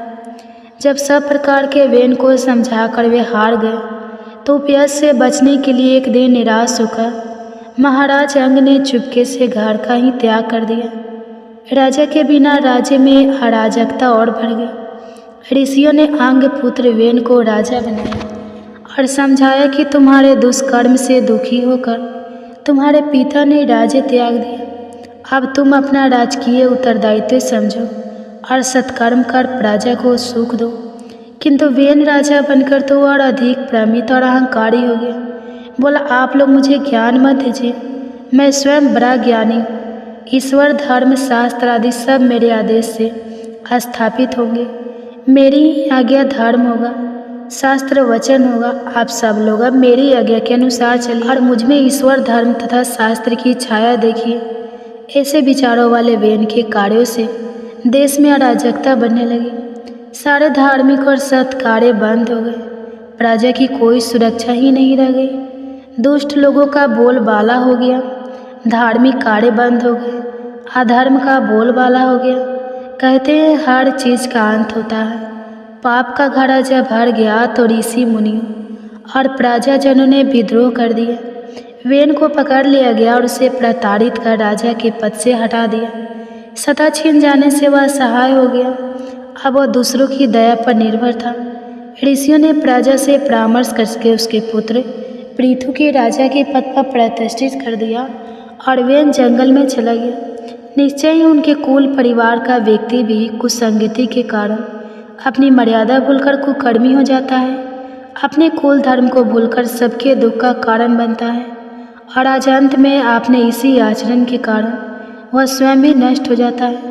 जब सब प्रकार के वेन को समझाकर वे हार गए तो उपयश से बचने के लिए एक दिन निराश होकर महाराज अंग ने चुपके से घर का ही त्याग कर दिया। राजा के बिना राज्य में अराजकता और बढ़ गई। ऋषियों ने अंग पुत्र वेन को राजा बनाया और समझाया कि तुम्हारे दुष्कर्म से दुखी होकर तुम्हारे पिता ने राज्य त्याग दिया। अब तुम अपना राजकीय उत्तरदायित्व समझो और सत्कर्म कर प्रजा को सुख दो। किंतु वेन राजा बनकर तो और अधिक भ्रमित और अहंकारी हो गया। बोला, आप लोग मुझे ज्ञान मत दीजिए, मैं स्वयं बड़ा ज्ञानी हूँ। ईश्वर, धर्म, शास्त्र आदि सब मेरे आदेश से स्थापित होंगे। मेरी आज्ञा धर्म होगा, शास्त्र वचन होगा। आप सब लोग अब मेरी आज्ञा के अनुसार चलिए और मुझ में ईश्वर, धर्म तथा शास्त्र की छाया देखिए। ऐसे विचारों वाले वेन के कार्यों से देश में अराजकता बढ़ने लगी। सारे धार्मिक और सत् कार्य बंद हो गए। प्रजा की कोई सुरक्षा ही नहीं रह गई। दुष्ट लोगों का बोलबाला हो गया, धार्मिक कार्य बंद हो गए, अधर्म का बोलबाला हो गया। कहते हैं हर चीज़ का अंत होता है। पाप का घड़ा जब भर गया तो ऋषि मुनियों और प्रजाजनों ने विद्रोह कर दिया। वेन को पकड़ लिया गया और उसे प्रताड़ित कर राजा के पद से हटा दिया। सत्ता छीन जाने से वह असहाय हो गया। अब वह दूसरों की दया पर निर्भर था। ऋषियों ने प्रजा से परामर्श करके उसके पुत्र पृथु के राजा के पद पर प्रतिष्ठित कर दिया और वेन जंगल में चला गया। निश्चय ही उनके कुल परिवार का व्यक्ति भी कुसंगति के कारण अपनी मर्यादा भूलकर कुकर्मी हो जाता है, अपने कुल धर्म को भूलकर सबके दुख का कारण बनता है और आज अंत में आपने इसी आचरण के कारण वह स्वयं भी नष्ट हो जाता है।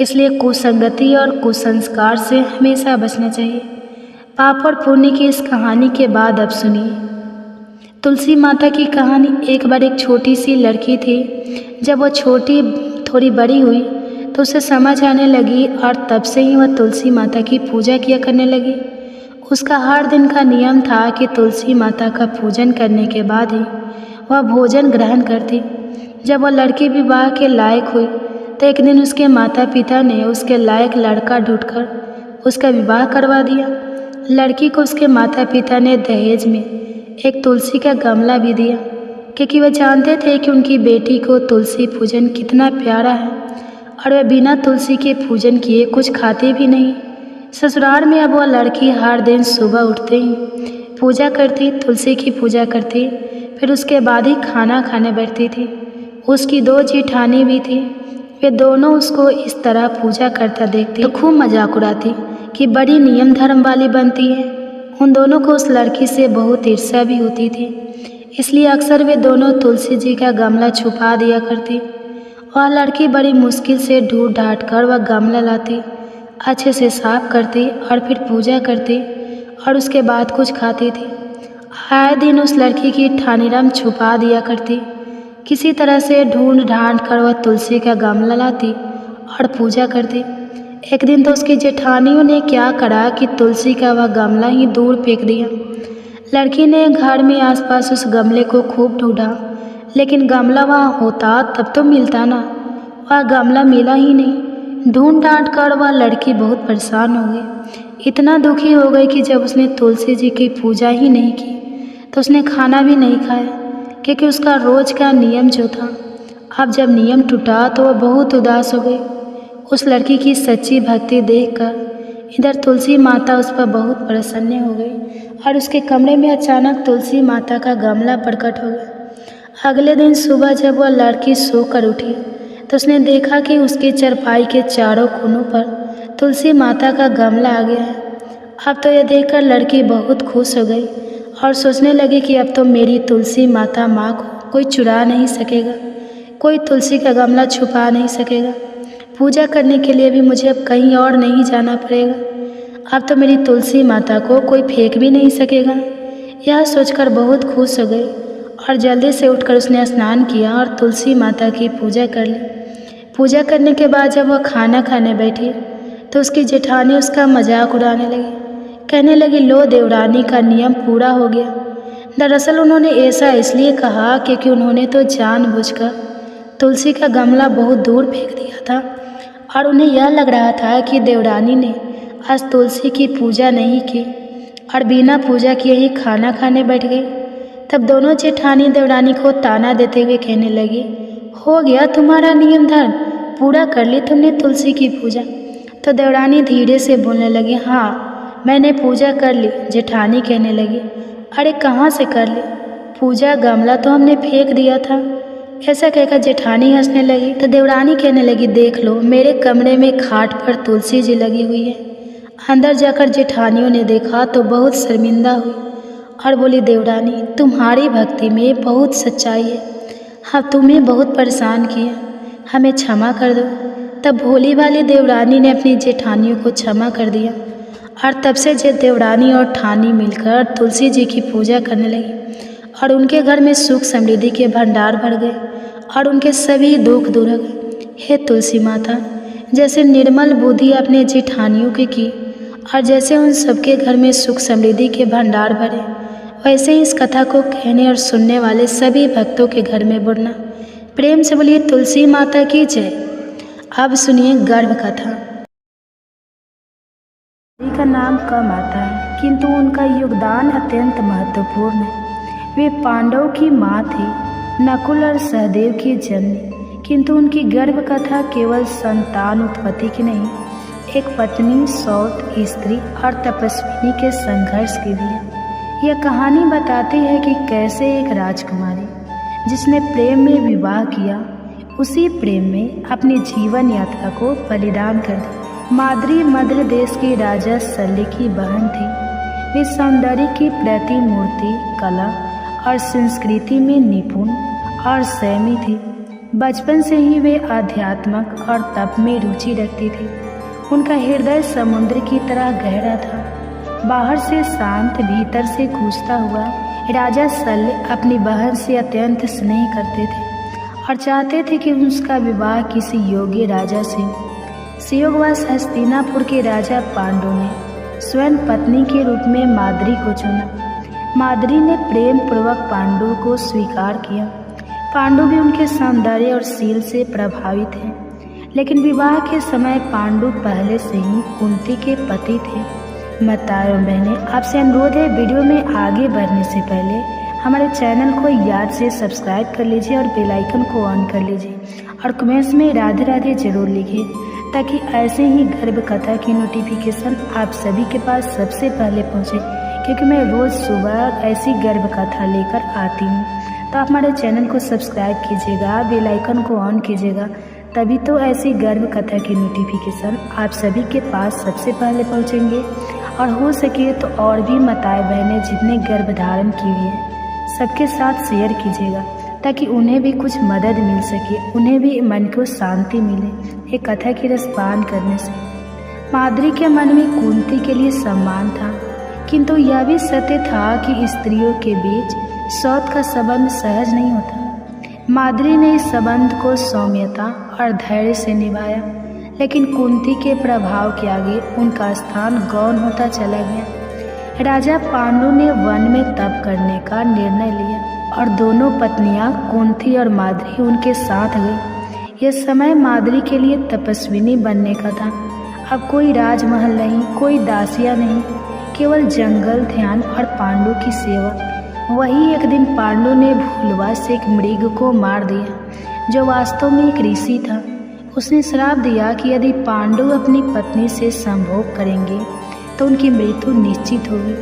इसलिए कुसंगति और कुसंस्कार से हमेशा बचना चाहिए। पाप और पुण्य की इस कहानी के बाद अब सुनिए तुलसी माता की कहानी। एक बार एक छोटी सी लड़की थी। जब वह छोटी थोड़ी बड़ी हुई तो उसे समझ आने लगी और तब से ही वह तुलसी माता की पूजा किया करने लगी। उसका हर दिन का नियम था कि तुलसी माता का पूजन करने के बाद ही वह भोजन ग्रहण करती। जब वह लड़की विवाह के लायक हुई तो एक दिन उसके माता पिता ने उसके लायक लड़का ढूंढकर उसका विवाह करवा दिया। लड़की को उसके माता पिता ने दहेज में एक तुलसी का गमला भी दिया, क्योंकि वह जानते थे कि उनकी बेटी को तुलसी पूजन कितना प्यारा है और वह बिना तुलसी के पूजन किए कुछ खाती भी नहीं। ससुराल में अब वह लड़की हर दिन सुबह उठते ही पूजा करती, तुलसी की पूजा करती, फिर उसके बाद ही खाना खाने बैठती थी। उसकी 2 जेठानी भी थी। वे दोनों उसको इस तरह पूजा करता देखती तो खूब मजाक उड़ाती कि बड़ी नियम धर्म वाली बनती है। उन दोनों को उस लड़की से बहुत ईर्ष्या भी होती थी, इसलिए अक्सर वे दोनों तुलसी जी का गमला छुपा दिया करती। वह लड़की बड़ी मुश्किल से ढूंढ ढांढ कर वह गमला लाती, अच्छे से साफ करती और फिर पूजा करती और उसके बाद कुछ खाती थी। आए दिन उस लड़की की ठानीराम छुपा दिया करती। किसी तरह से ढूंढ ढांढ कर वह तुलसी का गमला लाती और पूजा करती। एक दिन तो उसकी जेठानियों ने क्या करा कि तुलसी का वह गमला ही दूर फेंक दिया। लड़की ने घर में आसपास उस गमले को खूब ढूंढा, लेकिन गमला वहाँ होता तब तो मिलता ना। वह गमला मिला ही नहीं। ढूंढ ढांढ कर वह लड़की बहुत परेशान हो गई। इतना दुखी हो गई कि जब उसने तुलसी जी की पूजा ही नहीं की तो उसने खाना भी नहीं खाया, क्योंकि उसका रोज का नियम जो था अब जब नियम टूटा तो वह बहुत उदास हो गई। उस लड़की की सच्ची भक्ति देखकर इधर तुलसी माता उस पर बहुत प्रसन्न हो गई और उसके कमरे में अचानक तुलसी माता का गमला प्रकट हो गया। अगले दिन सुबह जब वह लड़की सोकर उठी तो उसने देखा कि उसकी चारपाई के चारों कोनों पर तुलसी माता का गमला आ गया है। अब तो यह देखकर लड़की बहुत खुश हो गई और सोचने लगी कि अब तो मेरी तुलसी माता माँ को कोई चुरा नहीं सकेगा, कोई तुलसी का गमला छुपा नहीं सकेगा। पूजा करने के लिए भी मुझे अब कहीं और नहीं जाना पड़ेगा। अब तो मेरी तुलसी माता को कोई फेंक भी नहीं सकेगा। यह सोचकर बहुत खुश हो गई और जल्दी से उठकर उसने स्नान किया और तुलसी माता की पूजा कर ली। पूजा करने के बाद जब वह खाना खाने बैठी तो उसकी जेठानी उसका मजाक उड़ाने लगी, कहने लगी, लो देवरानी का नियम पूरा हो गया। दरअसल उन्होंने ऐसा इसलिए कहा क्योंकि उन्होंने तो जानबूझकर तुलसी का गमला बहुत दूर फेंक दिया था और उन्हें यह लग रहा था कि देवरानी ने आज तुलसी की पूजा नहीं की और बिना पूजा किए ही खाना खाने बैठ गई। तब दोनों जेठानी देवरानी को ताना देते हुए कहने लगी, हो गया तुम्हारा नियम धर्म, पूरा कर ली तुमने तुलसी की पूजा? तो देवरानी धीरे से बोलने लगी, हाँ मैंने पूजा कर ली। जेठानी कहने लगी, अरे कहाँ से कर ली? पूजा गमला तो हमने फेंक दिया था। ऐसा कहकर जेठानी हंसने लगी। तो देवरानी कहने लगी, देख लो मेरे कमरे में खाट पर तुलसी जी लगी हुई है। अंदर जाकर जेठानियों ने देखा तो बहुत शर्मिंदा हुई और बोली, देवरानी तुम्हारी भक्ति में बहुत सच्चाई है, हाँ तुम्हें बहुत परेशान किया, हमें क्षमा कर दो। तब भोली वाली देवरानी ने अपनी जेठानियों को क्षमा कर दिया और तब से देवरानी और ठानी मिलकर तुलसी जी की पूजा करने लगी और उनके घर में सुख समृद्धि के भंडार भर गए और उनके सभी दुख दूर हो गए। हे तुलसी माता, जैसे निर्मल बुद्धि अपने जेठानियों की और जैसे उन सबके घर में सुख समृद्धि के भंडार भरे, वैसे ही इस कथा को कहने और सुनने वाले सभी भक्तों के घर में बुरना। प्रेम से बोलिए तुलसी माता की जय। अब सुनिए गर्भ कथा। का नाम कम आता है किंतु उनका योगदान अत्यंत महत्वपूर्ण है। वे पांडवों की माँ थी, नकुल और सहदेव की जननी, किंतु उनकी गर्भ कथा केवल संतान उत्पत्ति की नहीं, एक पत्नी, सौत, स्त्री और तपस्विनी के संघर्ष की भी है। यह कहानी बताती है कि कैसे एक राजकुमारी जिसने प्रेम में विवाह किया, उसी प्रेम में अपनी जीवन यात्रा को बलिदान कर दी। माद्री मद्र देश की राजा शल्य की बहन थी। वे सौंदर्य की प्रतिमूर्ति, कला और संस्कृति में निपुण और संयमी थी। बचपन से ही वे आध्यात्मक और तप में रुचि रखती थी। उनका हृदय समुद्र की तरह गहरा था, बाहर से शांत भीतर से गूंजता हुआ। राजा शल्य अपनी बहन से अत्यंत स्नेह करते थे और चाहते थे कि उसका विवाह किसी योग्य राजा से। संयोगवश हस्तिनापुर के राजा पांडु ने स्वयं पत्नी के रूप में माद्री को चुना। माद्री ने प्रेम पूर्वक पांडु को स्वीकार किया। पांडु भी उनके सौंदर्य और शील से प्रभावित हैं, लेकिन विवाह के समय पांडु पहले से ही कुंती के पति थे। माताओं बहनें, आपसे अनुरोध है वीडियो में आगे बढ़ने से पहले हमारे चैनल को याद से सब्सक्राइब कर लीजिए और बेल आइकन को ऑन कर लीजिए और कमेंट्स में राधे राधे जरूर लिखिए, ताकि ऐसे ही गर्भ कथा की नोटिफिकेशन आप सभी के पास सबसे पहले पहुंचे, क्योंकि मैं रोज़ सुबह ऐसी गर्भ कथा लेकर आती हूं। तो आप हमारे चैनल को सब्सक्राइब कीजिएगा, बेल आइकन को ऑन कीजिएगा, तभी तो ऐसी गर्भ कथा की नोटिफिकेशन आप सभी के पास सबसे पहले पहुंचेंगे। और हो सके तो और भी माताएं बहनें जितने गर्भ धारण की हुई हैं सबके साथ शेयर कीजिएगा, ताकि उन्हें भी कुछ मदद मिल सके, उन्हें भी मन को शांति मिले एक कथा की रसपान करने से। माद्री के मन में कुंती के लिए सम्मान था, किंतु यह भी सत्य था कि स्त्रियों के बीच सौत का संबंध सहज नहीं होता। माद्री ने इस संबंध को सौम्यता और धैर्य से निभाया, लेकिन कुंती के प्रभाव के आगे उनका स्थान गौण होता चला गया। राजा पांडु ने वन में तप करने का निर्णय लिया और दोनों पत्नियां कुंती और माद्री उनके साथ गई। यह समय माद्री के लिए तपस्विनी बनने का था। अब कोई राजमहल नहीं, कोई दासियां नहीं, केवल जंगल, ध्यान और पांडु की सेवा। वही एक दिन पांडु ने भूलवश एक मृग को मार दिया, जो वास्तव में एक ऋषि था। उसने श्राप दिया कि यदि पांडु अपनी पत्नी से संभोग करेंगे तो उनकी मृत्यु निश्चित होगी।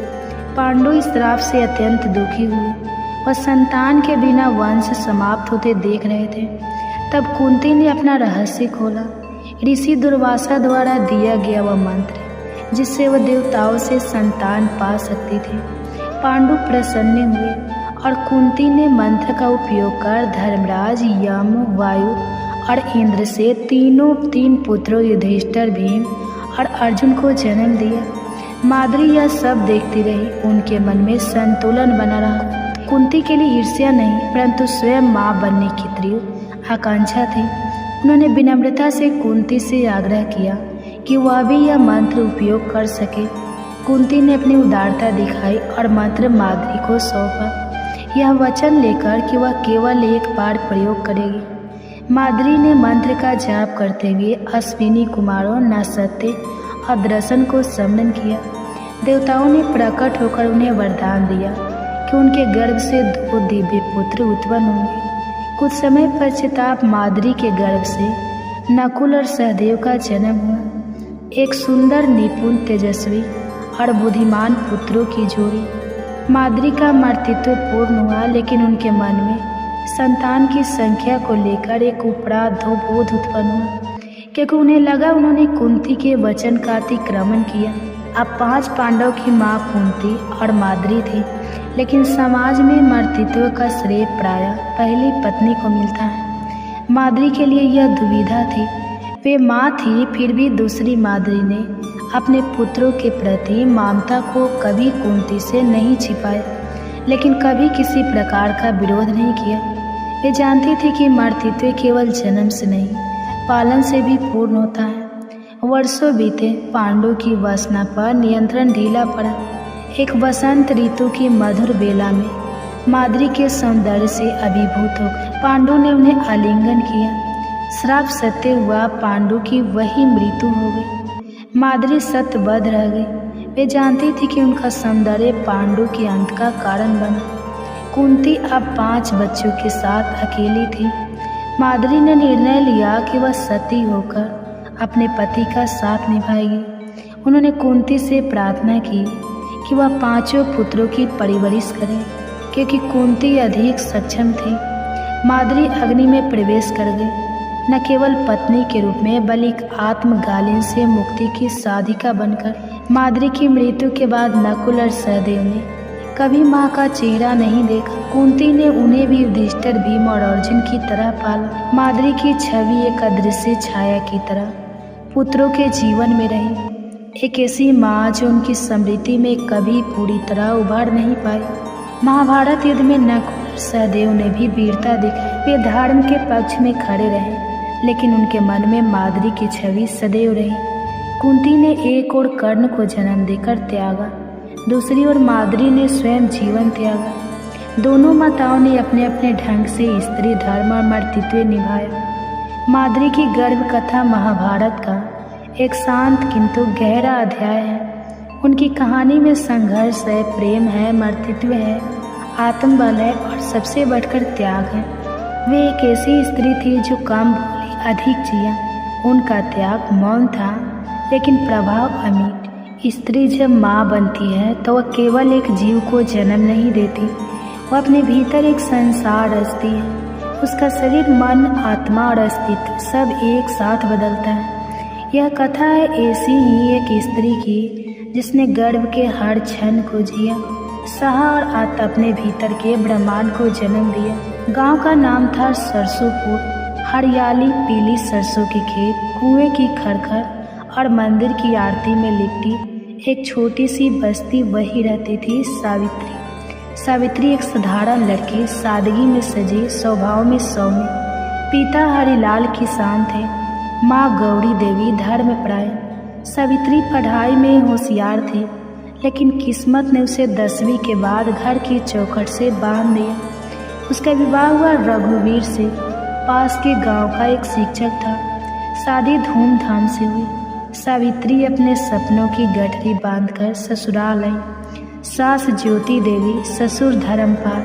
पांडु इस श्राप से अत्यंत दुखी हुए। वह संतान के बिना वंश समाप्त होते देख रहे थे। तब कुंती ने अपना रहस्य खोला। ऋषि दुर्वासा द्वारा दिया गया वह मंत्र जिससे वह देवताओं से संतान पा सकती थी। पांडु प्रसन्न हुए और कुंती ने मंत्र का उपयोग कर धर्मराज, यम, वायु और इंद्र से तीन पुत्रों युधिष्ठिर, भीम और अर्जुन को जन्म दिया। माद्री यह सब देखती रही। उनके मन में संतुलन बना रहा। कुंती के लिए ईर्ष्या नहीं, परंतु स्वयं माँ बनने की तीव्र आकांक्षा थी। उन्होंने विनम्रता से कुंती से आग्रह किया कि वह भी यह मंत्र उपयोग कर सके। कुंती ने अपनी उदारता दिखाई और मंत्र माद्री को सौंपा, यह वचन लेकर कि वह केवल एक बार प्रयोग करेगी। माद्री ने मंत्र का जाप करते हुए अश्विनी कुमारों नसत्य और दर्शन को सम्मन किया। देवताओं ने प्रकट होकर उन्हें वरदान दिया कि उनके गर्भ से 2 दिव्य पुत्र उत्पन्न होंगे। कुछ समय पश्चात माद्री के गर्भ से नकुल और सहदेव का जन्म हुआ। एक सुंदर, निपुण, तेजस्वी और बुद्धिमान पुत्रों की जोड़ी। माद्री का मातृत्व पूर्ण हुआ, लेकिन उनके मन में संतान की संख्या को लेकर एक उपराध बोध उत्पन्न हुआ, क्योंकि उन्हें लगा उन्होंने कुंती के वचन का अतिक्रमण किया। अब 5 पांडव की माँ कुंती और माद्री थी, लेकिन समाज में मातृत्व का श्रेय प्रायः पहली पत्नी को मिलता है। माद्री के लिए यह दुविधा थी। वे माँ थी, फिर भी दूसरी माद्री ने अपने पुत्रों के प्रति ममता को कभी कुंती से नहीं छिपाया, लेकिन कभी किसी प्रकार का विरोध नहीं किया। वे जानती थी कि मातृत्व केवल जन्म से नहीं, पालन से भी पूर्ण होता है। वर्षों बीते, पांडु की वासना पर नियंत्रण ढीला पड़ा। एक वसंत ऋतु की मधुर बेला में माद्री के सौंदर्य से अभिभूत हो पांडु ने उन्हें आलिंगन किया। श्राप सत्य हुआ, पांडु की वही मृत्यु हो गई। माद्री सत्यबद्ध रह गई। वे जानती थी कि उनका सौंदर्य पांडु के अंत का कारण बना। कुंती अब 5 बच्चों के साथ अकेली थी। माद्री ने निर्णय लिया कि वह सती होकर अपने पति का साथ निभाएगी। उन्होंने कुंती से प्रार्थना की कि वह 5 पुत्रों की परवरिश करे, क्योंकि कुंती अधिक सक्षम थी। माद्री अग्नि में प्रवेश कर गई, न केवल पत्नी के रूप में बल्कि आत्मगालिन से मुक्ति की साधिका बनकर। माद्री की मृत्यु के बाद नकुल और सहदेव ने कभी माँ का चेहरा नहीं देखा। कुंती ने उन्हें भी युधिष्ठिर, भीम और अर्जुन की तरह पाला। माद्री की छवि एक अदृश्य छाया की तरह पुत्रों के जीवन में रही, एक ऐसी माँ जो उनकी स्मृति में कभी पूरी तरह उभर नहीं पाई। महाभारत युद्ध में नकुल और सहदेव ने भी वीरता दिखाई। वे धर्म के पक्ष में खड़े रहे, लेकिन उनके मन में माद्री की छवि सदैव रही। कुंती ने एक ओर कर्ण को जन्म देकर त्यागा, दूसरी ओर माद्री ने स्वयं जीवन त्यागा। दोनों माताओं ने अपने अपने ढंग से स्त्री धर्म और मातृत्व निभाया। माद्री की गर्भ कथा महाभारत का एक शांत किंतु गहरा अध्याय है। उनकी कहानी में संघर्ष है, प्रेम है, मातृत्व है, आत्मबल है और सबसे बढ़कर त्याग है। वे एक ऐसी स्त्री थी जो कम बोली, अधिक जिया। उनका त्याग मौन था, लेकिन प्रभाव अमिट। स्त्री जब माँ बनती है तो वह केवल एक जीव को जन्म नहीं देती, वह अपने भीतर एक संसार रचती है। उसका शरीर, मन, आत्मा और अस्तित्व सब एक साथ बदलता है। यह कथा है ऐसी ही एक स्त्री की जिसने गर्भ के हर क्षण को जिया, सहा और अपने भीतर के ब्रह्मांड को जन्म दिया। गांव का नाम था सरसोंपुर। हरियाली, पीली सरसों के खेत, कुएं की खरखर और मंदिर की आरती में लिपटी एक छोटी सी बस्ती, वही रहती थी सावित्री। सावित्री एक साधारण लड़की, सादगी में सजी, स्वभाव में सौम्य। पिता हरिलाल किसान थे, माँ गौरी देवी धर्मपरायण। सावित्री पढ़ाई में होशियार थी, लेकिन किस्मत ने उसे 10वीं के बाद घर की चौखट से बांध दिया। उसका विवाह हुआ रघुवीर से, पास के गांव का एक शिक्षक था। शादी धूमधाम से हुई। सावित्री अपने सपनों की गठरी बांधकर ससुराल आई। सास ज्योति देवी, ससुर धर्मपाल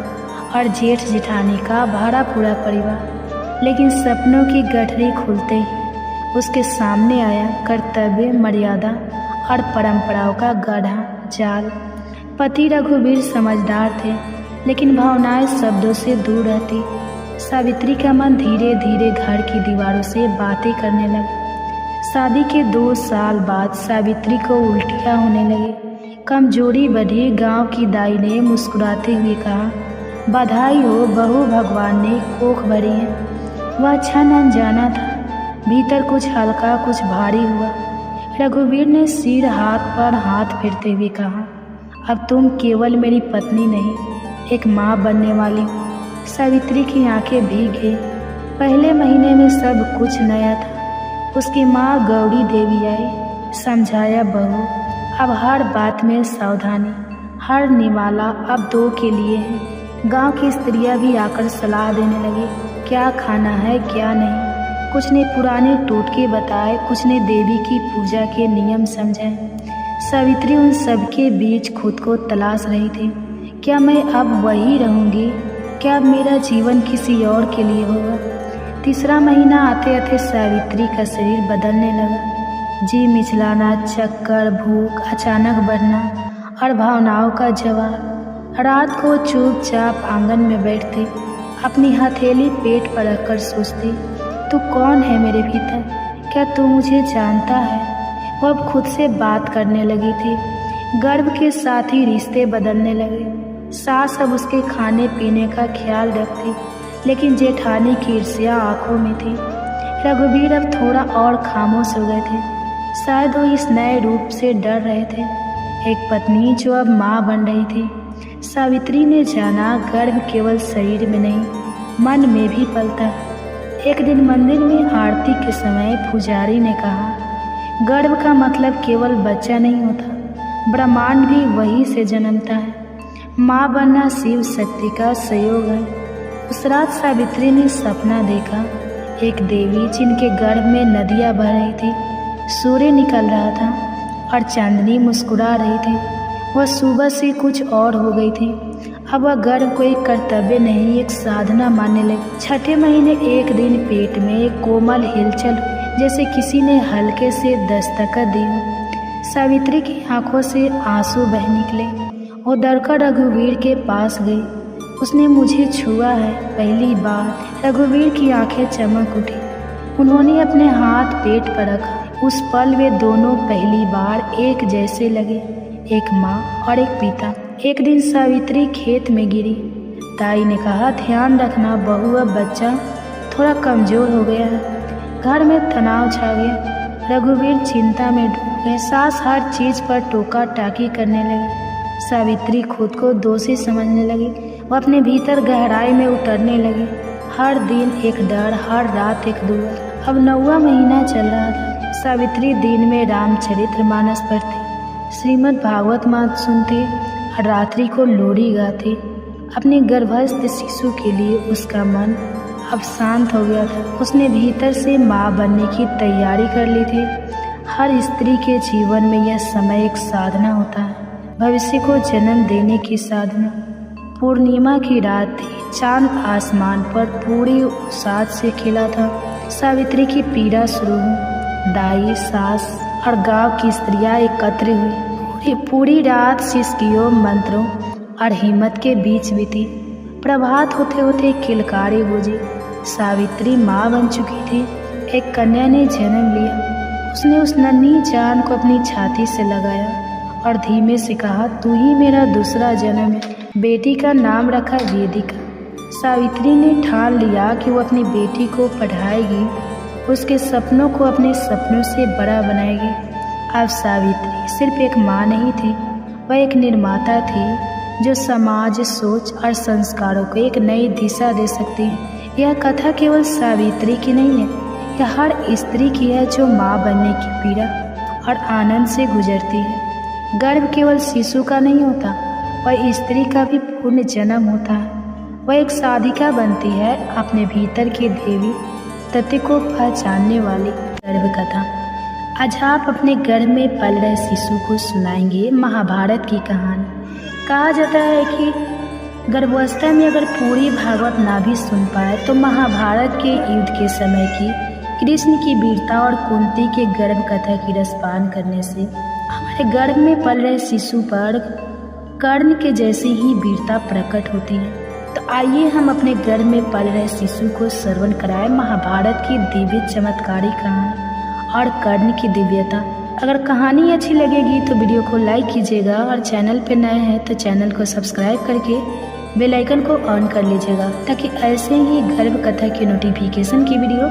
और जेठ जेठानी का भरा पूरा परिवार। लेकिन सपनों की गठरी खुलते ही उसके सामने आया कर्तव्य, मर्यादा और परंपराओं का गाढ़ा जाल। पति रघुवीर समझदार थे, लेकिन भावनाएं शब्दों से दूर रहती। सावित्री का मन धीरे धीरे घर की दीवारों से बातें करने लगा। शादी के 2 साल बाद सावित्री को उल्टियाँ होने लगी, कमजोरी बढ़ी। गांव की दाई ने मुस्कुराते हुए कहा, बधाई हो बहू, भगवान ने कोख भरी है। वह क्षण अनजाना था, भीतर कुछ हल्का कुछ भारी हुआ। रघुवीर ने सिर हाथ पर हाथ फेरते हुए कहा, अब तुम केवल मेरी पत्नी नहीं, एक माँ बनने वाली हो। सावित्री की आंखें भीग गई। पहले महीने में सब कुछ नया था। उसकी माँ गौरी देवी आई, समझाया, बहू अब हर बात में सावधानी, हर निवाला अब 2 के लिए है। गांव की स्त्रियां भी आकर सलाह देने लगी, क्या खाना है क्या नहीं। कुछ ने पुराने टोटके बताए, कुछ ने देवी की पूजा के नियम समझाए। सावित्री उन सबके बीच खुद को तलाश रही थी। क्या मैं अब वही रहूंगी? क्या अब मेरा जीवन किसी और के लिए होगा? तीसरा महीना आते आते सावित्री का शरीर बदलने लगा। जी मिचलाना, चक्कर, भूख अचानक बढ़ना और भावनाओं का जवाब। रात को चुपचाप आंगन में बैठती, अपनी हथेली पेट पर रखकर सोचती, तू कौन है मेरे भीतर, क्या तू मुझे जानता है। वो अब खुद से बात करने लगी थी। गर्भ के साथ ही रिश्ते बदलने लगे। सास अब उसके खाने पीने का ख्याल रखती, लेकिन जेठानी की ईर्ष्या आंखों में थी। रघुवीर अब थोड़ा और खामोश हो गए थे। शायद वो इस नए रूप से डर रहे थे। एक पत्नी जो अब माँ बन रही थी। सावित्री ने जाना गर्भ केवल शरीर में नहीं, मन में भी पलता है। एक दिन मंदिर में आरती के समय पुजारी ने कहा, गर्भ का मतलब केवल बच्चा नहीं होता, ब्रह्मांड भी वही से जन्मता है। माँ बनना शिव शक्ति का संयोग है। उस रात सावित्री ने सपना देखा, एक देवी जिनके गर्भ में नदियाँ बह रही थी, सूर्य निकल रहा था और चांदनी मुस्कुरा रही थी। वह सुबह से कुछ और हो गई थी। अब वह गर्भ को एक कर्तव्य नहीं, एक साधना मानने लगी। छठे महीने एक दिन पेट में एक कोमल हिलचल, जैसे किसी ने हल्के से दस्तक दी हो। सावित्री की आंखों से आंसू बह निकले। वो डरकर रघुवीर के पास गई। उसने मुझे छुआ है पहली बार। रघुवीर की आंखें चमक उठी। उन्होंने अपने हाथ पेट पर रखा। उस पल वे दोनों पहली बार एक जैसे लगे, एक माँ और एक पिता। एक दिन सावित्री खेत में गिरी। ताई ने कहा, ध्यान रखना बहू, अब बच्चा थोड़ा कमजोर हो गया है। घर में तनाव छा गया। रघुवीर चिंता में डूब गए। सास हर चीज पर टोका टाकी करने लगी। सावित्री खुद को दोषी समझने लगी। वह अपने भीतर गहराई में उतरने लगी। हर दिन एक डर, हर रात एक दुआ। अब 9वां महीना चल रहा था। सावित्री दिन में रामचरितमानस पढ़ती, श्रीमद् भागवत माँ सुनती और रात्रि को लोरी गाती। अपने गर्भस्थ शिशु के लिए उसका मन अब शांत हो गया था। उसने भीतर से माँ बनने की तैयारी कर ली थी। हर स्त्री के जीवन में यह समय एक साधना होता है, भविष्य को जन्म देने की साधना। पूर्णिमा की रात थी। चांद आसमान पर पूरी साथ से खिला था। सावित्री की पीड़ा शुरू हुई। दाई, सास और गांव की स्त्रियां एकत्र हुई। पूरी रात सिसकियों, मंत्रों और हिम्मत के बीच बीती। प्रभात होते होते किलकारी बूझी। सावित्री माँ बन चुकी थी। एक कन्या ने जन्म लिया। उसने उस नन्ही जान को अपनी छाती से लगाया और धीमे से कहा, तू ही मेरा दूसरा जन्म है। बेटी का नाम रखा वेदिका। सावित्री ने ठान लिया कि वो अपनी बेटी को पढ़ाएगी, उसके सपनों को अपने सपनों से बड़ा बनाएगी। अब सावित्री सिर्फ एक माँ नहीं थी, वह एक निर्माता थी जो समाज, सोच और संस्कारों को एक नई दिशा दे सकती है। यह कथा केवल सावित्री की नहीं है, यह हर स्त्री की है जो माँ बनने की पीड़ा और आनंद से गुजरती है। गर्भ केवल शिशु का नहीं होता, वह स्त्री का भी पूर्ण जन्म होता है। वह एक साधिका बनती है, अपने भीतर की देवी तत्व को पहचानने वाली। गर्भ कथा। आज आप अपने गर्भ में पल रहे शिशु को सुनाएंगे महाभारत की कहानी। कहा जाता है कि गर्भावस्था में अगर पूरी भागवत ना भी सुन पाए तो महाभारत के युद्ध के समय की कृष्ण की वीरता और कुंती के गर्भ कथा की रसपान करने से हमारे गर्भ में पल रहे शिशु पर कर्ण के जैसी ही वीरता प्रकट होती है। तो आइए हम अपने गर्भ में पल रहे शिशु को श्रवण कराएं महाभारत की दिव्य चमत्कारी कहानी और कर्ण की दिव्यता। अगर कहानी अच्छी लगेगी तो वीडियो को लाइक कीजिएगा और चैनल पर नए हैं तो चैनल को सब्सक्राइब करके बेल आइकन को ऑन कर लीजिएगा, ताकि ऐसे ही गर्भ कथा की नोटिफिकेशन की वीडियो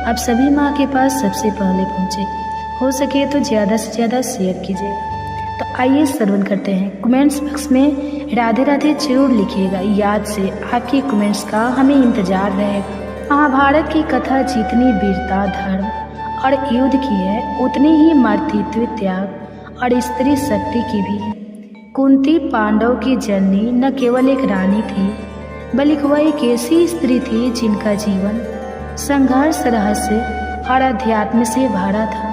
आप सभी माँ के पास सबसे पहले पहुँचे। हो सके तो ज़्यादा से ज़्यादा शेयर कीजिएगा। तो आइए श्रवण करते हैं। कमेंट्स बॉक्स में राधे राधे जरूर लिखिएगा। याद से आपकी कमेंट्स का हमें इंतजार रहेगा। महाभारत की कथा जितनी वीरता, धर्म और युद्ध की है, उतनी ही मातृत्व, त्याग और स्त्री शक्ति की भी है। कुंती पांडव की जननी न केवल एक रानी थी, बल्कि वह एक ऐसी स्त्री थी जिनका जीवन संघर्ष, रहस्य और अध्यात्म से भरा था।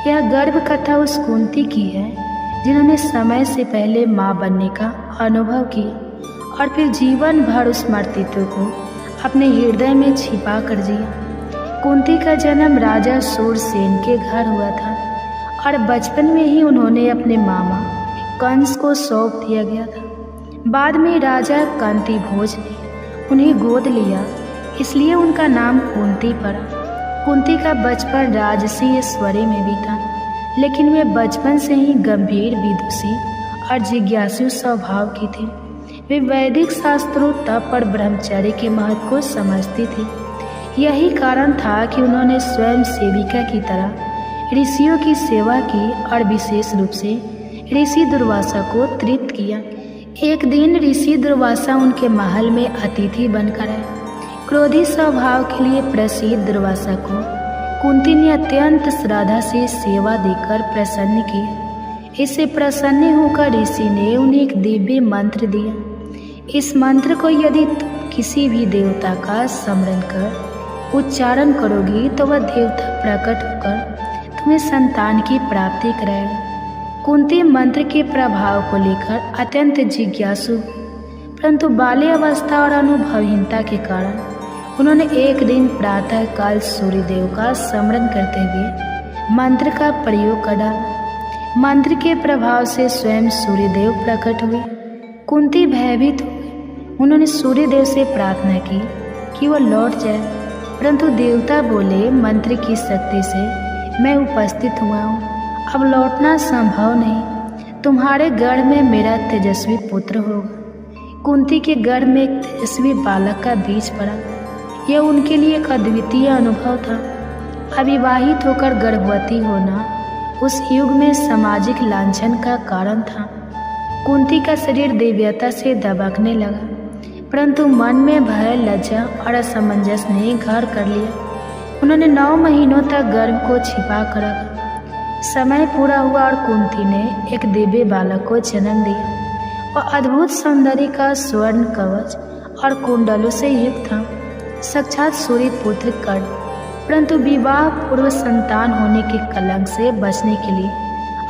यह गर्भ कथा उस कुंती की है जिन्होंने समय से पहले माँ बनने का अनुभव किया और फिर जीवन भर उस मातृत्व को अपने हृदय में छिपा कर जिया। कुंती का जन्म राजा सूरसेन के घर हुआ था और बचपन में ही उन्होंने अपने मामा कंस को सौंप दिया गया था। बाद में राजा कांति भोज ने उन्हें गोद लिया, इसलिए उनका नाम कुंती पड़ा। कुंती का बचपन राजसी ऐश्वर्य में बीता, लेकिन वे बचपन से ही गंभीर, विदुषी और जिज्ञासु स्वभाव की थी। वे वैदिक शास्त्रों, तप और ब्रह्मचर्य के महत्व को समझती थी। यही कारण था कि उन्होंने स्वयं सेविका की तरह ऋषियों की सेवा की और विशेष रूप से ऋषि दुर्वासा को तृप्त किया। एक दिन ऋषि दुर्वासा उनके महल में अतिथि बनकर आए। क्रोधी स्वभाव के लिए प्रसिद्ध दुर्वासा को कुंती ने अत्यंत श्रद्धा से सेवा देकर प्रसन्न किया। इससे प्रसन्न होकर ऋषि ने उन्हें एक दिव्य मंत्र दिया। इस मंत्र को यदि तुम किसी भी देवता का स्मरण कर उच्चारण करोगी तो वह देवता प्रकट होकर तुम्हें संतान की प्राप्ति कराएगा। कुंती मंत्र के प्रभाव को लेकर अत्यंत जिज्ञासु, परंतु बाल्य अवस्था और अनुभवहीनता के कारण उन्होंने एक दिन प्रातः काल सूर्यदेव का स्मरण करते हुए मंत्र का प्रयोग कर डाला। मंत्र के प्रभाव से स्वयं सूर्यदेव प्रकट हुए। कुंती भयभीत हो गई। उन्होंने सूर्यदेव से प्रार्थना की कि वह लौट जाए, परंतु देवता बोले, मंत्र की शक्ति से मैं उपस्थित हुआ हूँ, अब लौटना संभव नहीं। तुम्हारे गर्भ में मेरा तेजस्वी पुत्र होगा। कुंती के गर्भ में एक तेजस्वी बालक का बीज पड़ा। यह उनके लिए एक अद्वितीय अनुभव था। अविवाहित होकर गर्भवती होना उस युग में सामाजिक लांछन का कारण था। कुंती का शरीर दिव्यता से दबकने लगा, परंतु मन में भय, लज्जा और असमंजस ने घर कर लिया। उन्होंने 9 महीनों तक गर्भ को छिपा कर रखा। समय पूरा हुआ और कुंती ने एक दिव्य बालक को जन्म दिया। वह अद्भुत सौंदर्य का स्वर्ण कवच और कुंडलों से युक्त था, साक्षात सूर्य पुत्र कर्ण। परंतु विवाह पूर्व संतान होने के कलंक से बचने के लिए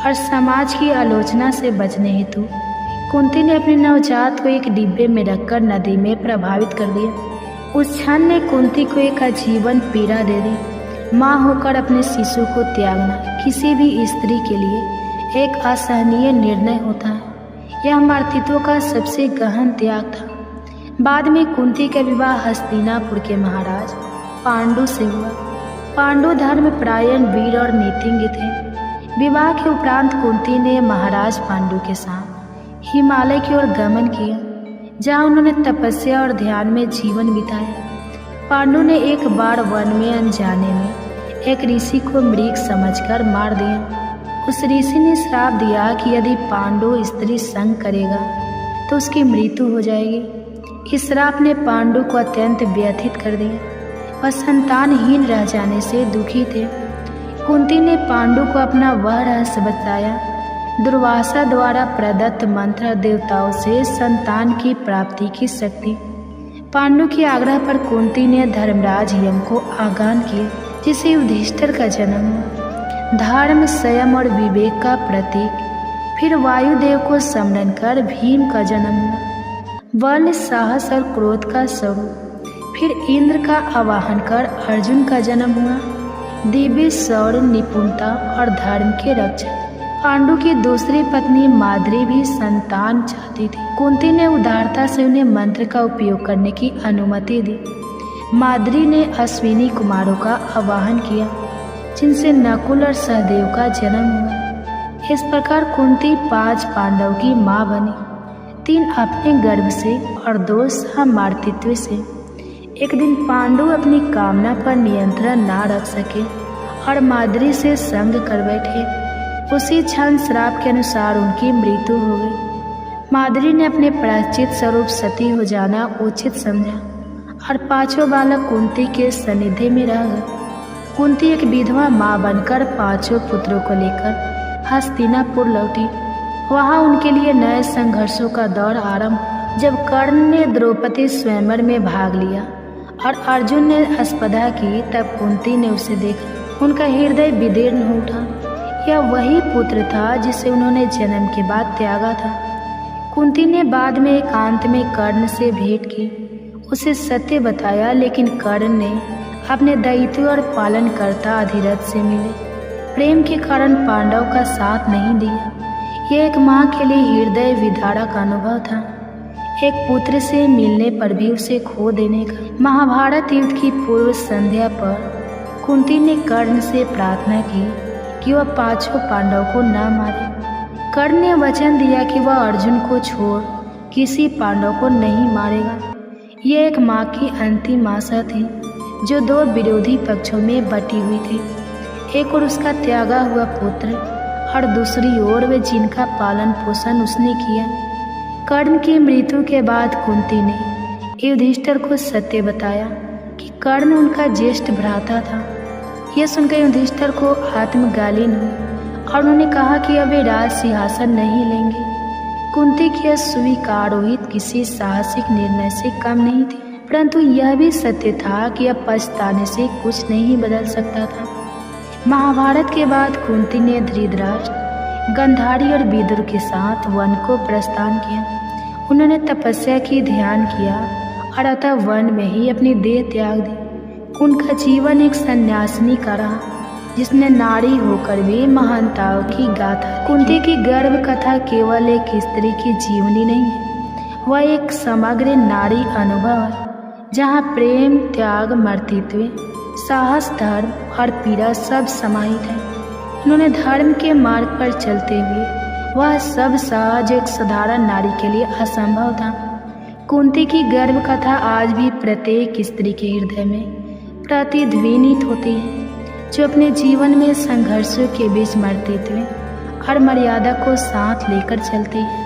और समाज की आलोचना से बचने हेतु कुंती ने अपने नवजात को एक डिब्बे में रखकर नदी में प्रभावित कर दिया। उस क्षण ने कुंती को एक आजीवन पीड़ा दे दी। माँ होकर अपने शिशु को त्यागना किसी भी स्त्री के लिए एक असहनीय निर्णय होता है। यह मातृत्व का सबसे गहन त्याग था। बाद में कुंती का विवाह हस्तिनापुर के महाराज पांडु से हुआ। पांडु धर्म परायण, वीर और नीतिज्ञ थे। विवाह के उपरांत कुंती ने महाराज पांडु के साथ हिमालय की ओर गमन किया, जहाँ उन्होंने तपस्या और ध्यान में जीवन बिताया। पांडु ने एक बार वन में अनजाने में एक ऋषि को मृग समझकर मार दिया। उस ऋषि ने श्राप दिया कि यदि पांडु स्त्री संग करेगा तो उसकी मृत्यु हो जाएगी। इस श्राप ने पांडु को अत्यंत व्यथित कर दिया। वह संतानहीन रह जाने से दुखी थे। कुंती ने पांडु को अपना वह रहस्य बताया। दुर्वासा द्वारा प्रदत्त मंत्र देवताओं से संतान की प्राप्ति की शक्ति। पांडु के आग्रह पर कुंती ने धर्मराज यम को आगान किया, जिसे युधिष्ठिर का जन्म हुआ। धर्म, संयम और विवेक का प्रतीक। फिर वायुदेव को स्मरण कर भीम का जन्म हुआ, बल, साहस और क्रोध का स्वरूप। फिर इंद्र का आवाहन कर अर्जुन का जन्म हुआ, दिव्य शौर्य, निपुणता और धर्म के रक्षक। पांडु की दूसरी पत्नी माद्री भी संतान चाहती थी। कुंती ने उदारता से उन्हें मंत्र का उपयोग करने की अनुमति दी। माद्री ने अश्विनी कुमारों का आवाहन किया, जिनसे नकुल और सहदेव का जन्म हुआ। इस प्रकार कुंती 5 पांडव की माँ बनी, 3 अपने गर्भ से और 2 सहमातृत्व से। एक दिन पांडु अपनी कामना पर नियंत्रण ना रख सके और माद्री से संग कर बैठे। उसी क्षण श्राप के अनुसार उनकी मृत्यु हो गई। माद्री ने अपने प्रायश्चित स्वरूप सती हो जाना उचित समझा और 5 बालक कुंती के सानिध्य में रह गए। कुंती एक विधवा माँ बनकर 5 पुत्रों को लेकर हस्तिनापुर लौटी। वहाँ उनके लिए नए संघर्षों का दौर आरंभ। जब कर्ण ने द्रौपदी स्वयंवर में भाग लिया और अर्जुन ने स्पर्धा की, तब कुंती ने उसे देखा। उनका हृदय विदीर्ण हो उठा। यह वही पुत्र था जिसे उन्होंने जन्म के बाद त्यागा था। कुंती ने बाद में एकांत में कर्ण से भेंट की, उसे सत्य बताया, लेकिन कर्ण ने अपने दैत्य और पालनकर्ता अधिरथ से मिले। प्रेम के कारण पांडव का साथ नहीं दिया। यह एक माँ के लिए हृदय विदारक अनुभव था, एक पुत्र से मिलने पर भी उसे खो देने का। महाभारत युद्ध की पूर्व संध्या पर कुंती ने कर्ण से प्रार्थना की कि वह पांचों पांडव को न मारे। कर्ण ने वचन दिया कि वह अर्जुन को छोड़ किसी पांडव को नहीं मारेगा। यह एक माँ की अंतिम आशा थी जो दो विरोधी पक्षों में बटी हुई थी, एक और उसका त्यागा हुआ पुत्र और दूसरी ओर वे जिनका पालन पोषण उसने किया। कर्ण की मृत्यु के बाद कुंती ने युधिष्ठिर को सत्य बताया कि कर्ण उनका ज्येष्ठ भ्राता था। यह सुनकर युधिष्ठिर को आत्मगालीन हुई और उन्होंने कहा कि अब वे राज सिंहासन नहीं लेंगे। कुंती की यह स्वीकारोहित किसी साहसिक निर्णय से कम नहीं थी, परंतु यह भी सत्य था कि अब पछताने से कुछ नहीं बदल सकता था। महाभारत के बाद कुंती ने धृतराष्ट्र, गांधारी और विदुर के साथ वन को प्रस्थान किया। उन्होंने तपस्या की, ध्यान किया और अतः वन में ही अपनी देह त्याग दी। उनका जीवन एक सन्यासिनी का रहा, जिसने नारी होकर भी महानताओं की गाथा। कुंती की गर्भ कथा केवल एक स्त्री की जीवनी नहीं है, वह एक समग्र नारी अनुभव है, जहाँ प्रेम, त्याग, मर्तित्व, साहस, धर्म और पीड़ा सब समाहित है। उन्होंने धर्म के मार्ग पर चलते हुए वह सब सहा जो एक साधारण नारी के लिए असंभव था। कुंती की गर्भ कथा आज भी प्रत्येक स्त्री के हृदय में प्रतिध्वनित होती है, जो अपने जीवन में संघर्षों के बीच मर्तित्व और मर्यादा को साथ लेकर चलती है।